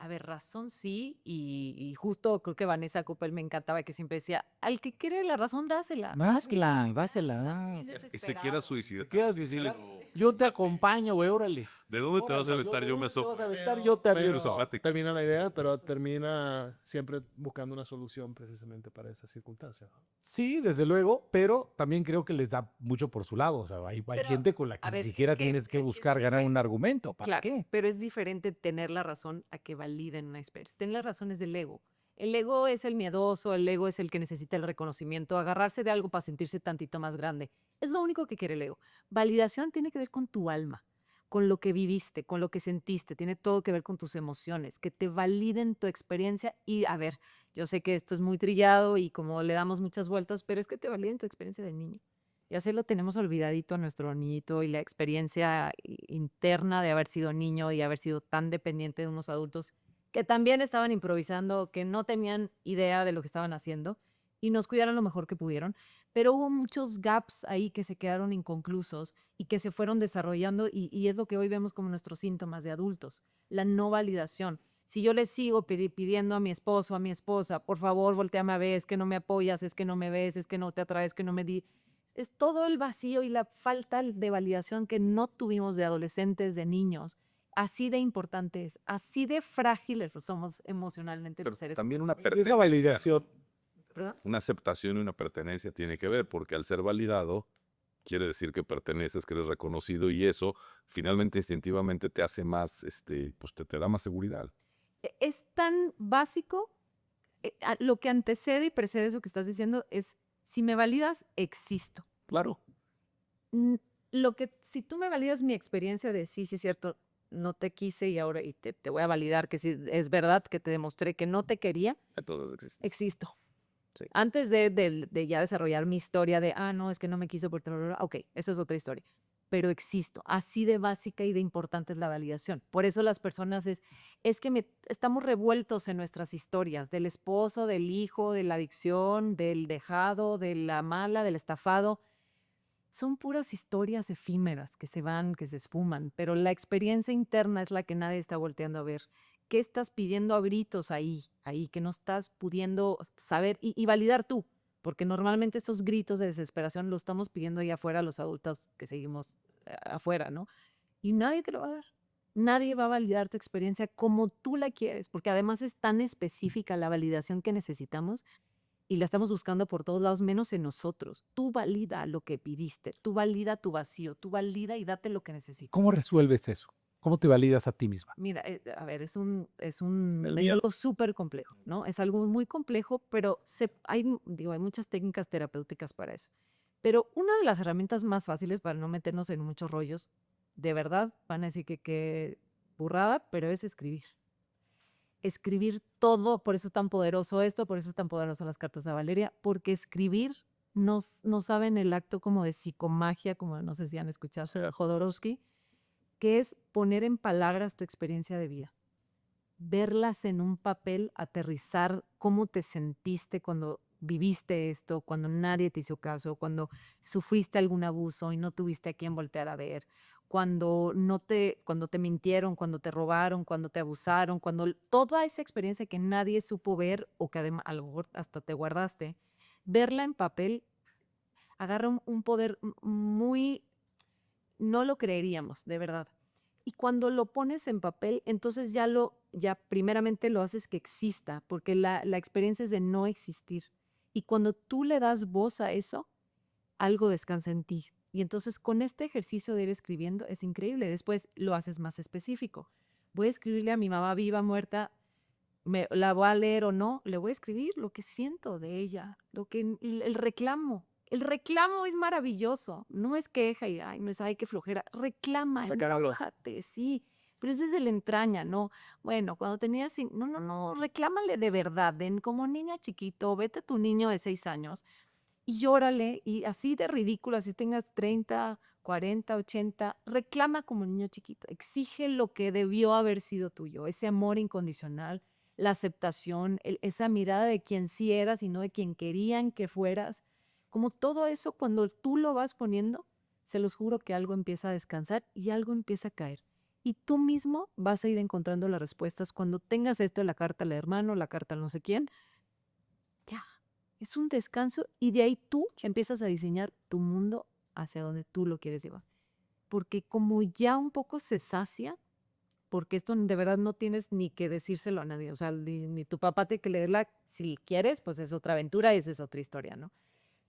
A ver, razón sí, y justo creo que Vanessa Coppel me encantaba que siempre decía, al que quiere la razón, dásela. Dásela, dásela. Bien Y se desesperado. quiera suicidar. Te quieras suicidar. Yo te acompaño, güey, órale. ¿De dónde te vas a Órale, aventar? Yo me ¿de dónde te vas a asomo. aventar? Yo te Pero aviso. termina la idea, pero termina siempre buscando una solución precisamente para esas circunstancias. Sí, desde luego, pero también creo que les da mucho por su lado. O sea, hay Pero, gente con la que a ni ver, siquiera es que tienes que es buscar ganar un diferente. argumento. ¿Para Claro, qué? pero es diferente tener la razón a que validen una experiencia. Tener la razón es del ego. El ego es el miedoso, el ego es el que necesita el reconocimiento, agarrarse de algo para sentirse tantito más grande. Es lo único que quiere el ego. Validación tiene que ver con tu alma, con lo que viviste, con lo que sentiste, tiene todo que ver con tus emociones, que te validen tu experiencia y, a ver, yo sé que esto es muy trillado y como le damos muchas vueltas, pero es que te validen tu experiencia de niño. Ya se lo tenemos olvidadito a nuestro niñito y la experiencia interna de haber sido niño y haber sido tan dependiente de unos adultos que también estaban improvisando, que no tenían idea de lo que estaban haciendo y nos cuidaron lo mejor que pudieron, pero hubo muchos gaps ahí que se quedaron inconclusos y que se fueron desarrollando y es lo que hoy vemos como nuestros síntomas de adultos, la no validación. Si yo le sigo pidiendo a mi esposo, a mi esposa, por favor, volteame a ver, es que no me apoyas, es que no me ves, es que no te atraes, que no me di... Es todo el vacío y la falta de validación que no tuvimos de adolescentes, de niños. Así de importantes, así de frágiles somos emocionalmente Pero los seres también una Esa pertenencia. validación. ¿verdad? Una aceptación y una pertenencia tiene que ver, porque al ser validado, quiere decir que perteneces, que eres reconocido, y eso finalmente instintivamente te hace más, pues te da más seguridad. Es tan básico, lo que antecede y precede eso que estás diciendo es, si me validas, existo. Claro. Si tú me validas mi experiencia de sí, es cierto, no te quise y ahora te voy a validar que sí, es verdad que te demostré que no te quería, Entonces existe. existo. Sí. Antes de ya desarrollar mi historia de, no, es que no me quiso por... Ok, eso es otra historia. Pero existo. Así de básica y de importante es la validación. Por eso las personas es que estamos revueltos en nuestras historias, del esposo, del hijo, de la adicción, del dejado, de la mala, del estafado. Son puras historias efímeras que se van, que se esfuman, pero la experiencia interna es la que nadie está volteando a ver. ¿Qué estás pidiendo a gritos ahí, que no estás pudiendo saber y validar tú? Porque normalmente esos gritos de desesperación los estamos pidiendo allá afuera los adultos que seguimos afuera, ¿no? Y nadie te lo va a dar. Nadie va a validar tu experiencia como tú la quieres, porque además es tan específica la validación que necesitamos y la estamos buscando por todos lados, menos en nosotros. Tú valida lo que pidiste, tú valida tu vacío, tú valida y date lo que necesitas. ¿Cómo resuelves eso? ¿Cómo te validas a ti misma? Mira, a ver, es El miedo. algo súper complejo, ¿no? Es algo muy complejo, pero hay muchas técnicas terapéuticas para eso. Pero una de las herramientas más fáciles para no meternos en muchos rollos, de verdad, van a decir que burrada, pero es escribir. Escribir todo, por eso es tan poderoso esto, por eso es tan poderoso las cartas de Valeria, porque escribir no saben el acto como de psicomagia, como no sé si han escuchado a Jodorowsky, que es poner en palabras tu experiencia de vida, verlas en un papel, aterrizar cómo te sentiste cuando viviste esto, cuando nadie te hizo caso, cuando sufriste algún abuso y no tuviste a quién voltear a ver, cuando te mintieron, cuando te robaron, cuando te abusaron, cuando toda esa experiencia que nadie supo ver o que además a lo mejor hasta te guardaste, verla en papel agarra un poder muy, no lo creeríamos, de verdad. Y cuando lo pones en papel, entonces ya primeramente lo haces que exista, porque la experiencia es de no existir. Y cuando tú le das voz a eso, algo descansa en ti. Y entonces con este ejercicio de ir escribiendo es increíble. Después lo haces más específico. Voy a escribirle a mi mamá viva, muerta, la voy a leer o no, le voy a escribir lo que siento de ella, lo que el reclamo. El reclamo es maravilloso, no es queja y ay, no es ay, qué flojera. Reclama, enójate, sí, pero es desde la entraña, ¿no? Bueno, cuando tenías, no, reclámale de verdad, como niña chiquito, vete a tu niño de 6 años y llórale, y así de ridículo, así tengas 30, 40, 80, reclama como niño chiquito, exige lo que debió haber sido tuyo, ese amor incondicional, la aceptación, esa mirada de quien sí eras y no de quien querían que fueras, como todo eso cuando tú lo vas poniendo, se los juro que algo empieza a descansar y algo empieza a caer. Y tú mismo vas a ir encontrando las respuestas cuando tengas esto de la carta al hermano, la carta al no sé quién, ya, es un descanso y de ahí tú empiezas a diseñar tu mundo hacia donde tú lo quieres llevar. Porque como ya un poco se sacia, porque esto de verdad no tienes ni que decírselo a nadie, o sea, ni tu papá tiene que leerla, si quieres, pues es otra aventura y esa es otra historia, ¿no?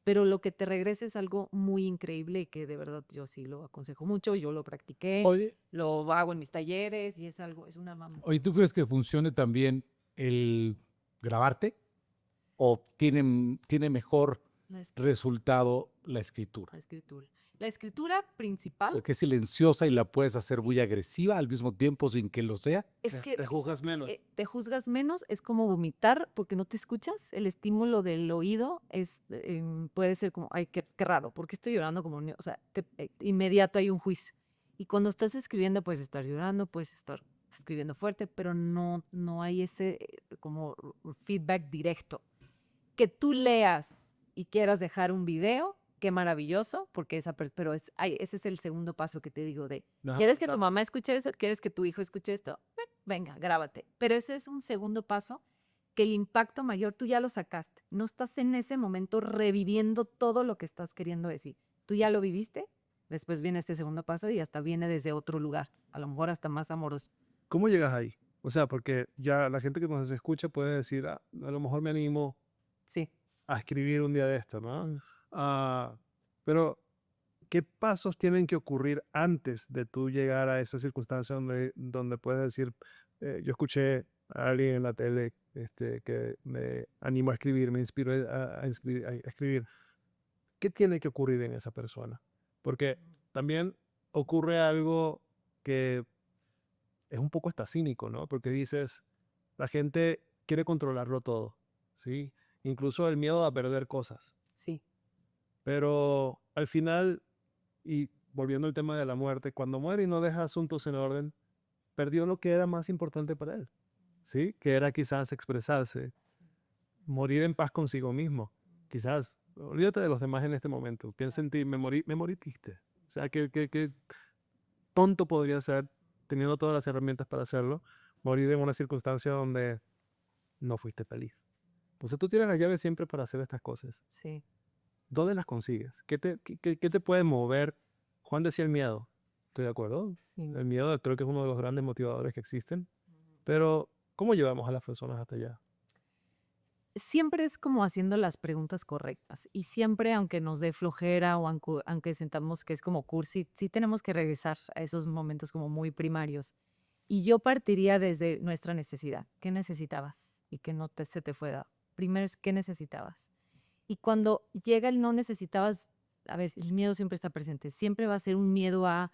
Pero lo que te regresa es algo muy increíble y que de verdad yo sí lo aconsejo mucho, yo lo practiqué, Oye, lo hago en mis talleres y es algo, es una mamá. oye, ¿tú crees que funcione también el grabarte o tiene mejor La, es- resultado la escritura? la escritura. La escritura principal Porque es silenciosa y la puedes hacer muy agresiva al mismo tiempo sin que lo sea. es que Te juzgas menos. te juzgas menos, es como vomitar porque no te escuchas. El estímulo del oído puede ser como, ay, qué raro, ¿por qué estoy llorando como un niño? O sea, inmediato hay un juicio. Y cuando estás escribiendo, puedes estar llorando, puedes estar escribiendo fuerte, pero no hay ese como feedback directo. Que tú leas y quieras dejar un video, qué maravilloso, porque pero ese es el segundo paso que te digo de, Ajá, ¿quieres que tu exacto. mamá escuche eso? ¿Quieres que tu hijo escuche esto? Venga, grábate. Pero ese es un segundo paso que el impacto mayor tú ya lo sacaste. No estás en ese momento reviviendo todo lo que estás queriendo decir. Tú ya lo viviste, después viene este segundo paso y hasta viene desde otro lugar, a lo mejor hasta más amoroso. ¿Cómo llegas ahí? O sea, porque ya la gente que nos escucha puede decir, "Ah, a lo mejor me animo Sí. a escribir un día de esto, ¿no? Ah, pero, ¿qué pasos tienen que ocurrir antes de tú llegar a esa circunstancia donde puedes decir, yo escuché a alguien en la tele que me animó a escribir, me inspiró a escribir? ¿Qué tiene que ocurrir en esa persona? Porque también ocurre algo que es un poco hasta cínico, ¿no? Porque dices, la gente quiere controlarlo todo, ¿sí? Incluso el miedo a perder cosas. Sí. Pero al final, y volviendo al tema de la muerte, cuando muere y no deja asuntos en orden, perdió lo que era más importante para él, ¿sí? Que era quizás expresarse, morir en paz consigo mismo. Quizás, olvídate de los demás en este momento. Piensa en ti, me morí triste. O sea, qué tonto podría ser, teniendo todas las herramientas para hacerlo, morir en una circunstancia donde no fuiste feliz. Entonces tú tienes las llaves siempre para hacer estas cosas. Sí. ¿Dónde las consigues? ¿Qué te puede mover? Juan decía el miedo. Estoy de acuerdo. Sí. El miedo creo que es uno de los grandes motivadores que existen. Pero, ¿cómo llevamos a las personas hasta allá? Siempre es como haciendo las preguntas correctas y siempre, aunque nos dé flojera o aunque sentamos que es como cursi, sí tenemos que regresar a esos momentos como muy primarios. Y yo partiría desde nuestra necesidad. ¿Qué necesitabas? Y que no se te fue dado. Primero es qué necesitabas. Y cuando llega el no necesitabas, a ver, el miedo siempre está presente. Siempre va a ser un miedo a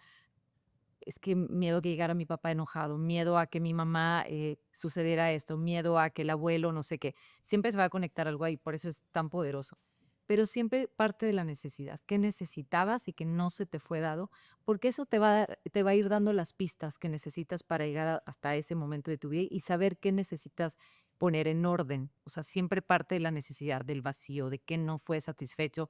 es que miedo a que llegara mi papá enojado, miedo a que mi mamá sucediera esto, miedo a que el abuelo, no sé qué. Siempre se va a conectar algo ahí, por eso es tan poderoso. Pero siempre parte de la necesidad, qué necesitabas y que no se te fue dado, porque eso te va a ir dando las pistas que necesitas para llegar hasta ese momento de tu vida y saber qué necesitas poner en orden. O sea, siempre parte de la necesidad, del vacío, de que no fue satisfecho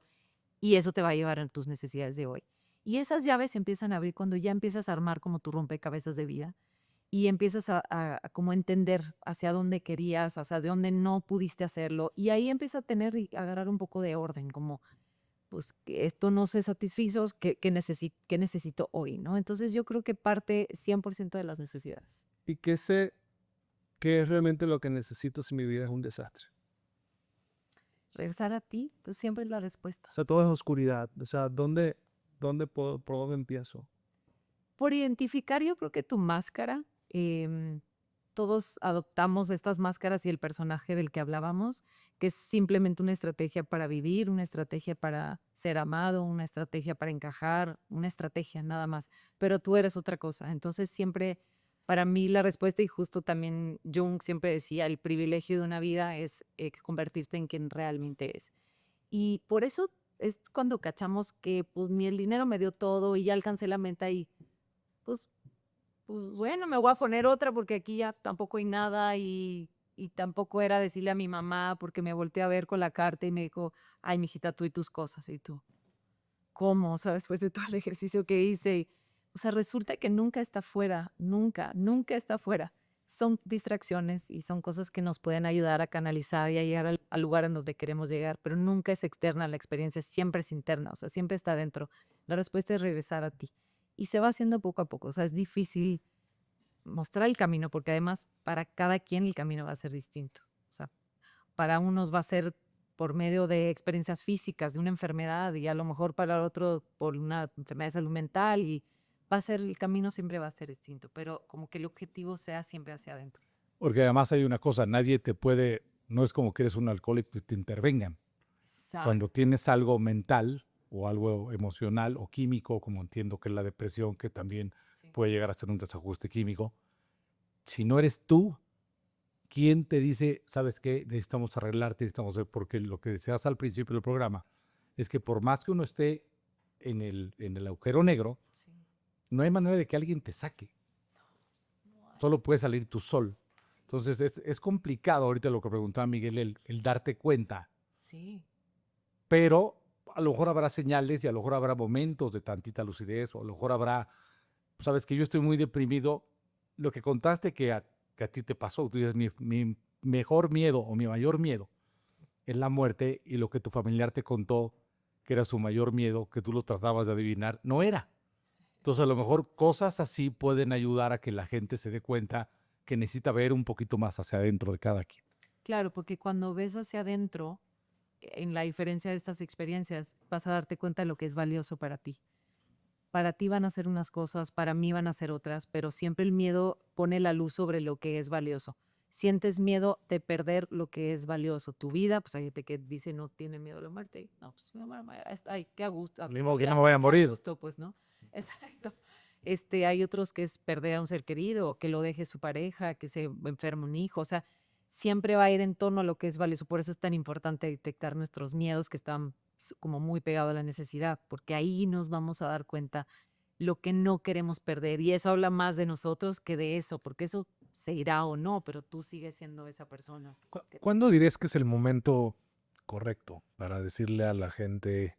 y eso te va a llevar a tus necesidades de hoy. Y esas llaves se empiezan a abrir cuando ya empiezas a armar como tu rompecabezas de vida y empiezas a como entender hacia dónde querías, hacia dónde no pudiste hacerlo. Y ahí empieza a tener y agarrar un poco de orden, como, pues, que esto no se satisfizo, ¿qué necesito hoy? ¿No? Entonces yo creo que parte 100% de las necesidades. ¿Y qué sé qué es realmente lo que necesito si mi vida es un desastre? Regresar a ti, pues siempre es la respuesta. O sea, todo es oscuridad. O sea, ¿dónde por dónde empiezo? Por identificar, yo creo que tu máscara, todos adoptamos estas máscaras y el personaje del que hablábamos, que es simplemente una estrategia para vivir, una estrategia para ser amado, una estrategia para encajar, una estrategia nada más, pero tú eres otra cosa. Entonces siempre, para mí la respuesta, y justo también Jung siempre decía, el privilegio de una vida es convertirte en quien realmente es. Y por eso es cuando cachamos que pues ni el dinero me dio todo y ya alcancé la meta y pues, pues bueno, me voy a poner otra porque aquí ya tampoco hay nada y tampoco era decirle a mi mamá porque me volteé a ver con la carta y me dijo, ay, mijita, tú y tus cosas. Y tú, ¿cómo? O sea, después de todo el ejercicio que hice. O sea, resulta que nunca está fuera, nunca, nunca está fuera. Son distracciones y son cosas que nos pueden ayudar a canalizar y a llegar al lugar en donde queremos llegar, pero nunca es externa la experiencia, siempre es interna, o sea, siempre está dentro. La respuesta es regresar a ti. Y se va haciendo poco a poco, o sea, es difícil mostrar el camino porque además para cada quien el camino va a ser distinto. O sea, para unos va a ser por medio de experiencias físicas, de una enfermedad, y a lo mejor para el otro por una enfermedad de salud mental, y va a ser, el camino siempre va a ser distinto, pero como que el objetivo sea siempre hacia adentro. Porque además hay una cosa, nadie te puede, no es como que eres un alcohólico y te intervengan. Cuando tienes algo mental o algo emocional o químico, como entiendo que es la depresión, que también Sí. puede llegar a ser un desajuste químico, si no eres tú, ¿quién te dice, sabes qué, necesitamos arreglarte, necesitamos hacer? Porque lo que decías al principio del programa es que por más que uno esté en el agujero negro, Sí. no hay manera de que alguien te saque. Solo puedes salir tú sol. Entonces es complicado ahorita lo que preguntaba Miguel, el darte cuenta. Sí. Pero a lo mejor habrá señales y a lo mejor habrá momentos de tantita lucidez o a lo mejor habrá, sabes que yo estoy muy deprimido. Lo que contaste que a ti te pasó, tú dices, mi mejor miedo o mi mayor miedo es la muerte, y lo que tu familiar te contó que era su mayor miedo, que tú lo tratabas de adivinar, no era. Entonces a lo mejor cosas así pueden ayudar a que la gente se dé cuenta que necesita ver un poquito más hacia adentro de cada quien. Claro, porque cuando ves hacia adentro, en la diferencia de estas experiencias, vas a darte cuenta de lo que es valioso para ti. Para ti van a ser unas cosas, para mí van a ser otras, pero siempre el miedo pone la luz sobre lo que es valioso. Sientes miedo de perder lo que es valioso. Tu vida, pues hay gente que dice no tiene miedo a la muerte. No, pues ay, qué a gusto. Mismo que no me vaya a morir. Gusto, pues, ¿no? Exacto. Hay otros que es perder a un ser querido, que lo deje su pareja, que se enferme un hijo. O sea, siempre va a ir en torno a lo que es valioso. Por eso es tan importante detectar nuestros miedos que están como muy pegados a la necesidad, porque ahí nos vamos a dar cuenta lo que no queremos perder. Y eso habla más de nosotros que de eso, porque eso se irá o no, pero tú sigues siendo esa persona. ¿Cuándo dirías que es el momento correcto para decirle a la gente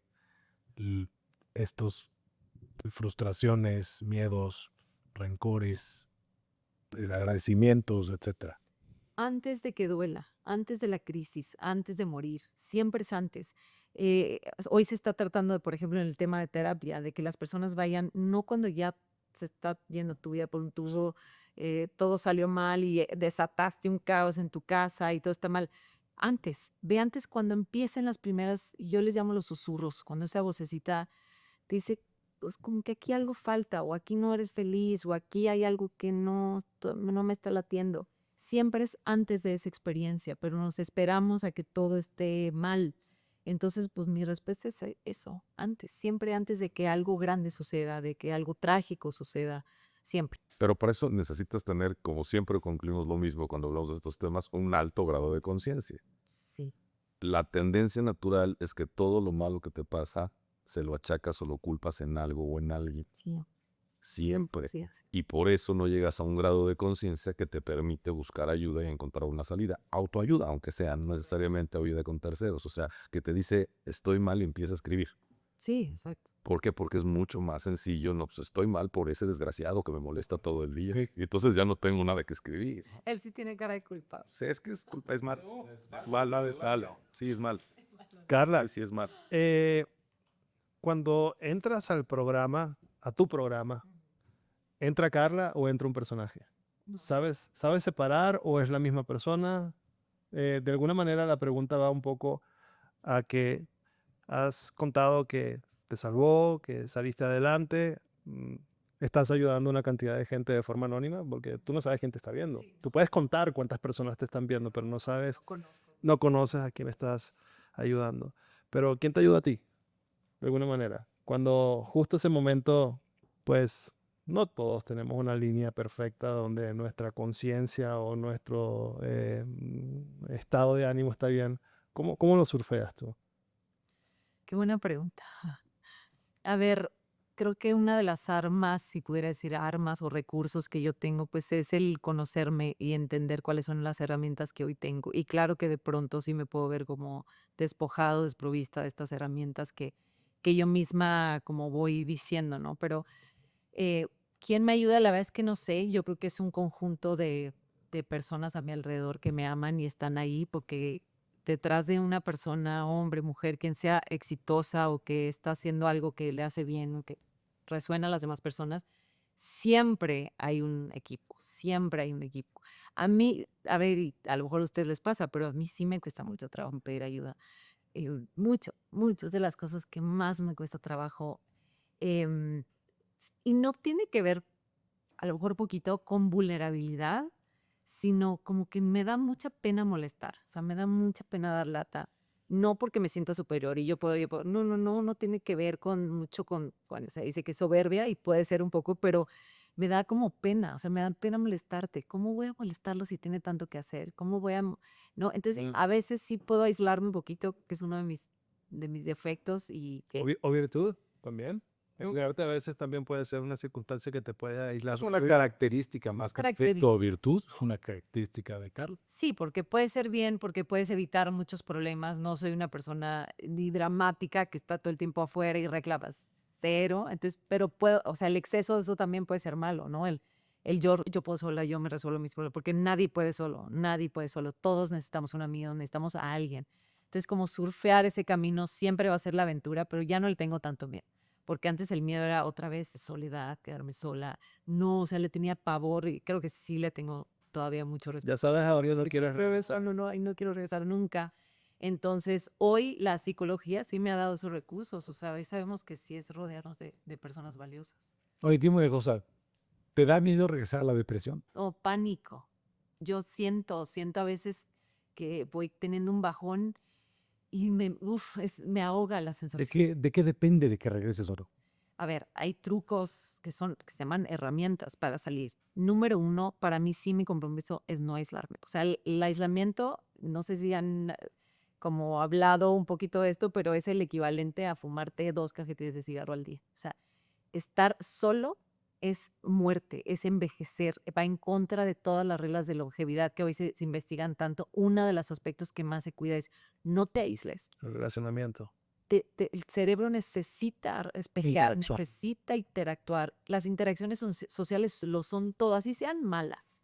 estos frustraciones, miedos, rencores, agradecimientos, etcétera? Antes de que duela, antes de la crisis, antes de morir, siempre es antes. Hoy se está tratando de, por ejemplo, en el tema de terapia, de que las personas vayan, no cuando ya se está yendo tu vida por un tubo, todo salió mal y desataste un caos en tu casa y todo está mal. Antes, ve antes cuando empiecen las primeras, yo les llamo los susurros, cuando esa vocecita te dice, pues como que aquí algo falta, o aquí no eres feliz, o aquí hay algo que no me está latiendo. Siempre es antes de esa experiencia, pero nos esperamos a que todo esté mal. Entonces, pues mi respuesta es eso, antes, siempre antes de que algo grande suceda, de que algo trágico suceda, siempre. Pero para eso necesitas tener, como siempre concluimos lo mismo cuando hablamos de estos temas, un alto grado de conciencia. Sí, La tendencia natural es que todo lo malo que te pasa se lo achacas o lo culpas en algo o en alguien. sí, Siempre. sí. Y por eso no llegas a un grado de conciencia que te permite buscar ayuda y encontrar una salida. Autoayuda, aunque sea, no necesariamente ayuda con terceros. O sea, que te dice, estoy mal y empieza a escribir. Sí, exacto. ¿Por qué? Porque es mucho más sencillo. No, pues estoy mal por ese desgraciado que me molesta todo el día. Sí. Y entonces ya no tengo nada que escribir. Él sí tiene cara de culpable. Sí, es que es culpa, es mal. Es mal, es mal. Sí, es mal. Carla, Sí, es mal. cuando entras al programa, a tu programa, ¿entra Carla o entra un personaje? ¿Sabes separar o es la misma persona? De alguna manera la pregunta va un poco a que has contado que te salvó, que saliste adelante. Estás ayudando a una cantidad de gente de forma anónima porque tú no sabes quién te está viendo. Sí, Tú puedes contar cuántas personas te están viendo, pero no sabes, no conozco. no conoces a quién estás ayudando. Pero ¿quién te ayuda a ti? De alguna manera. Cuando justo ese momento, pues no todos tenemos una línea perfecta donde nuestra conciencia o nuestro estado de ánimo está bien. ¿Cómo lo surfeas tú? Qué buena pregunta. A ver, creo que una de las armas, si pudiera decir armas o recursos que yo tengo, pues es el conocerme y entender cuáles son las herramientas que hoy tengo. Y claro que de pronto sí me puedo ver como despojado, desprovista de estas herramientas que yo misma como voy diciendo, ¿no? Pero eh, ¿quién me ayuda? La verdad es que no sé. Yo creo que es un conjunto de personas a mi alrededor que me aman y están ahí porque detrás de una persona, hombre, mujer, quien sea exitosa o que está haciendo algo que le hace bien o que resuena a las demás personas, siempre hay un equipo, siempre hay un equipo. A mí, a ver, y a lo mejor a ustedes les pasa, pero a mí sí me cuesta mucho trabajo pedir ayuda. Muchas de las cosas que más me cuesta trabajo. em, y no tiene que ver, a lo mejor poquito, con vulnerabilidad, sino como que me da mucha pena molestar, o sea, me da mucha pena dar lata. No porque me sienta superior y no, no, no, no tiene que ver con mucho con, bueno, se dice que es soberbia y puede ser un poco, pero me da como pena, o sea, me da pena molestarte. ¿Cómo voy a molestarlo si tiene tanto que hacer? ¿Cómo voy a, no? Entonces, a veces sí puedo aislarme un poquito, que es uno de mis defectos y ¿O, que o virtud también? Porque a veces también puede ser una circunstancia que te puede aislar. Es una característica más que defecto característica. o virtud, es una característica de Carlos. Sí, porque puede ser bien, porque puedes evitar muchos problemas. No soy una persona ni dramática que está todo el tiempo afuera y reclamas cero. Entonces, pero puedo, o sea, el exceso de eso también puede ser malo, ¿no? El yo puedo sola, yo me resuelvo mis problemas, porque nadie puede solo, nadie puede solo. Todos necesitamos un amigo, necesitamos a alguien. Entonces, como surfear ese camino siempre va a ser la aventura, pero ya no le tengo tanto miedo. Porque antes el miedo era otra vez soledad, quedarme sola. No, o sea, le tenía pavor y creo que sí le tengo todavía mucho respeto. Ya sabes a dónde no Sí, quieres regresar, no, no, y no quiero regresar nunca. Entonces, hoy la psicología sí me ha dado esos recursos, o sea, hoy sabemos que sí es rodearnos de personas valiosas. Oye, dime una cosa, ¿te da miedo regresar a la depresión? O pánico. Yo siento a veces que voy teniendo un bajón y me ahoga la sensación. De qué depende de que regreses oro? A ver, hay trucos que se llaman herramientas para salir. Número uno, para mí sí mi compromiso es no aislarme. O sea, el aislamiento, no sé si han como hablado un poquito de esto, pero es el equivalente a fumarte 2 cajetillas de cigarro al día. O sea, estar solo es muerte, es envejecer, va en contra de todas las reglas de longevidad que hoy se investigan tanto. Uno de los aspectos que más se cuida es no te aísles. el relacionamiento. El cerebro necesita espejear, Interactuar. necesita interactuar. Las interacciones sociales lo son todas, así sean malas.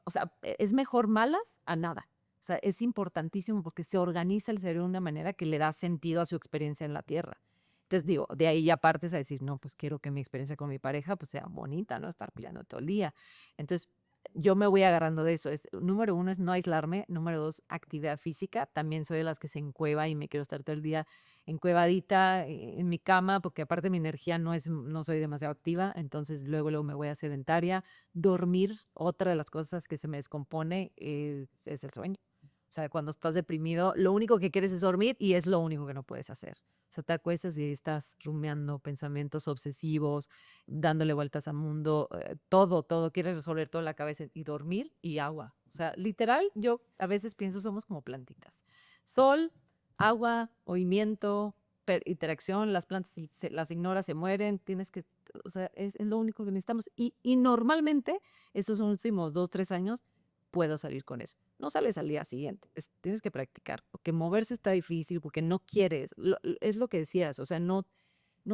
O sea, es mejor malas a nada. O sea, es importantísimo porque se organiza el cerebro de una manera que le da sentido a su experiencia en la Tierra. Entonces digo, de ahí ya partes a decir, no, pues quiero que mi experiencia con mi pareja pues sea bonita, ¿no? Estar peleando todo el día. Entonces, yo me voy agarrando de eso. Número uno es no aislarme. Número dos, actividad física. También soy de las que se encueva y me quiero estar todo el día encuevadita en mi cama, porque aparte mi energía no soy demasiado activa, entonces luego me voy a sedentaria. Dormir, otra de las cosas que se me descompone es el sueño. O sea, cuando estás deprimido, lo único que quieres es dormir y es lo único que no puedes hacer. O sea, te acuestas y estás rumiando pensamientos obsesivos, dándole vueltas al mundo, todo, quieres resolver todo en la cabeza y dormir y agua. O sea, literal, yo a veces pienso somos como plantitas. Sol, agua, movimiento, interacción, las plantas si las ignoras, se mueren, tienes que, o sea, es lo único que necesitamos. Y normalmente, estos últimos 2, 3 años, puedo salir con eso. No sales al día siguiente, tienes que practicar, porque moverse está difícil, porque no quieres, es lo que decías, o sea, no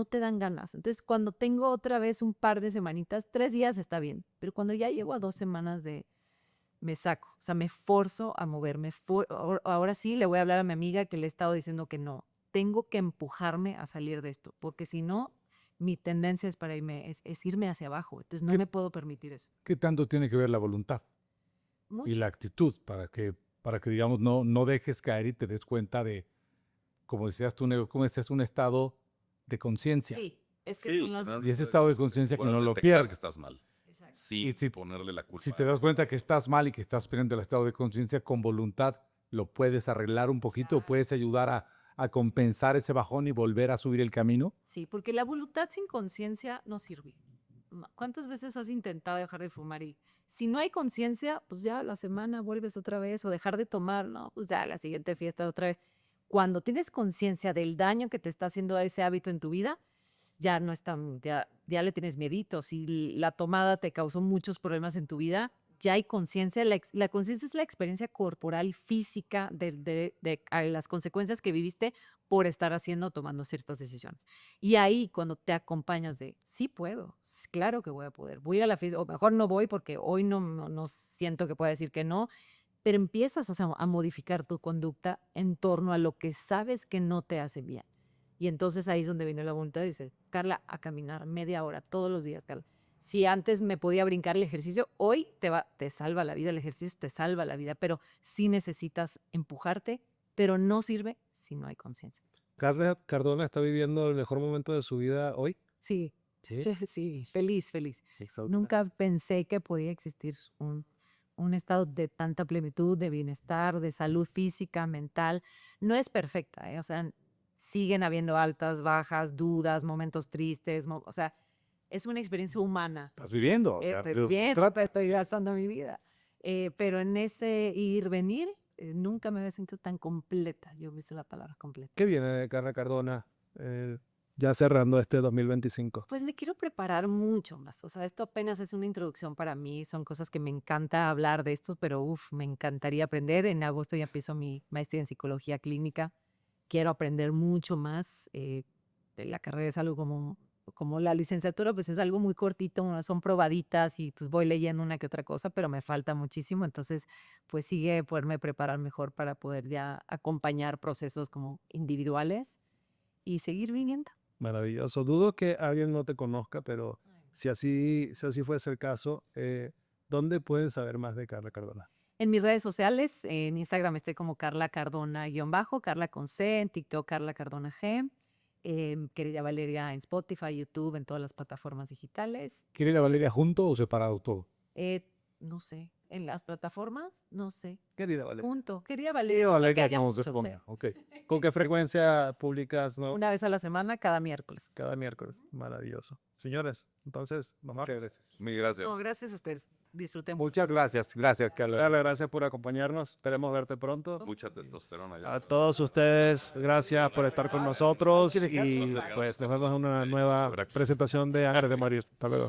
te dan ganas. Entonces, cuando tengo otra vez un par de semanitas, 3 días está bien, pero cuando ya llego a 2 semanas me saco, o sea, me forzo a moverme. Ahora sí le voy a hablar a mi amiga que le he estado diciendo que no, tengo que empujarme a salir de esto, porque si no, mi tendencia es para es irme hacia abajo, entonces no ¿Qué- me puedo permitir eso. ¿Qué tanto tiene que ver la voluntad y Mucho. la actitud para que digamos, no dejes caer y te des cuenta de, como decías tú, Nego, como decías, un estado de conciencia. Sí, es que Sí, son las... Y ese estado de conciencia que puedes no lo detectar pierdas. que estás mal. Exacto. Sí, Y si- ponerle la culpa. Si te das cuenta que estás mal y que estás perdiendo el estado de conciencia con voluntad, lo puedes arreglar un poquito, Claro. puedes ayudar a compensar ese bajón y volver a subir el camino. Sí, porque la voluntad sin conciencia no sirve. ¿Cuántas veces has intentado dejar de fumar y si no hay conciencia, pues ya la semana vuelves otra vez o dejar de tomar, no, pues ya la siguiente fiesta otra vez. Cuando tienes conciencia del daño que te está haciendo a ese hábito en tu vida, ya no es tan, ya le tienes miedito. Si la tomada te causó muchos problemas en tu vida, ya hay conciencia. La conciencia es la experiencia corporal, física de a las consecuencias que viviste por estar haciendo, tomando ciertas decisiones. Y ahí, cuando te acompañas de, sí puedo, claro que voy a poder, voy a ir a la fiesta, o mejor no voy porque hoy no siento que pueda decir que no, pero empiezas a modificar tu conducta en torno a lo que sabes que no te hace bien. Y entonces ahí es donde viene la voluntad y dice, Carla, a caminar media hora todos los días, Carla. Si antes me podía brincar el ejercicio, hoy te salva la vida, el ejercicio te salva la vida, pero sí necesitas empujarte, pero no sirve si no hay conciencia. Carla Cardona está viviendo el mejor momento de su vida hoy. Sí, Sí. sí, feliz, feliz. Nunca pensé que podía existir un estado de tanta plenitud, de bienestar, de salud física, mental. No es perfecta, ¿eh? O sea, siguen habiendo altas, bajas, dudas, momentos tristes, o sea, es una experiencia humana. Estás viviendo. O sea, Estoy bien, estoy gastando mi vida. Pero en ese ir, venir, nunca me había sentido tan completa. Yo hice la palabra completa. ¿Qué viene de Carla Cardona ya cerrando este 2025? Pues me quiero preparar mucho más. O sea, esto apenas es una introducción para mí. Son cosas que me encanta hablar de esto, pero me encantaría aprender. En agosto ya empiezo mi maestría en psicología clínica. Quiero aprender mucho más. La carrera es algo como la licenciatura, pues es algo muy cortito, son probaditas y pues voy leyendo una que otra cosa, pero me falta muchísimo. Entonces, pues sigue poderme preparar mejor para poder ya acompañar procesos como individuales y seguir viviendo. Maravilloso. Dudo que alguien no te conozca, pero si así fuese el caso, ¿dónde pueden saber más de Carla Cardona? En mis redes sociales, en Instagram estoy como Carla Cardona-, Carla con C, en TikTok Carla Cardona G, Querida Valeria en Spotify, YouTube, en todas las plataformas digitales. ¿Quieres la Valeria junto o separado todo? No sé, en las plataformas, no sé. Querida Valeria. Punto. Querida Querida Valeria. Valeria, haya vamos a mucho, poner. sí. Ok. ¿Con qué frecuencia publicas Una vez a la semana, cada miércoles. cada miércoles? Maravilloso. Señores, entonces, vamos. Mil gracias. No, gracias a ustedes. Disfruten mucho. Muchas gracias. Gracias, Carla. Carla, gracias por acompañarnos. Esperemos verte pronto. Mucha testosterona ya. A todos ustedes, gracias por estar con nosotros y pues nos vemos en una nueva presentación de Ángeles de Morir. Hasta luego.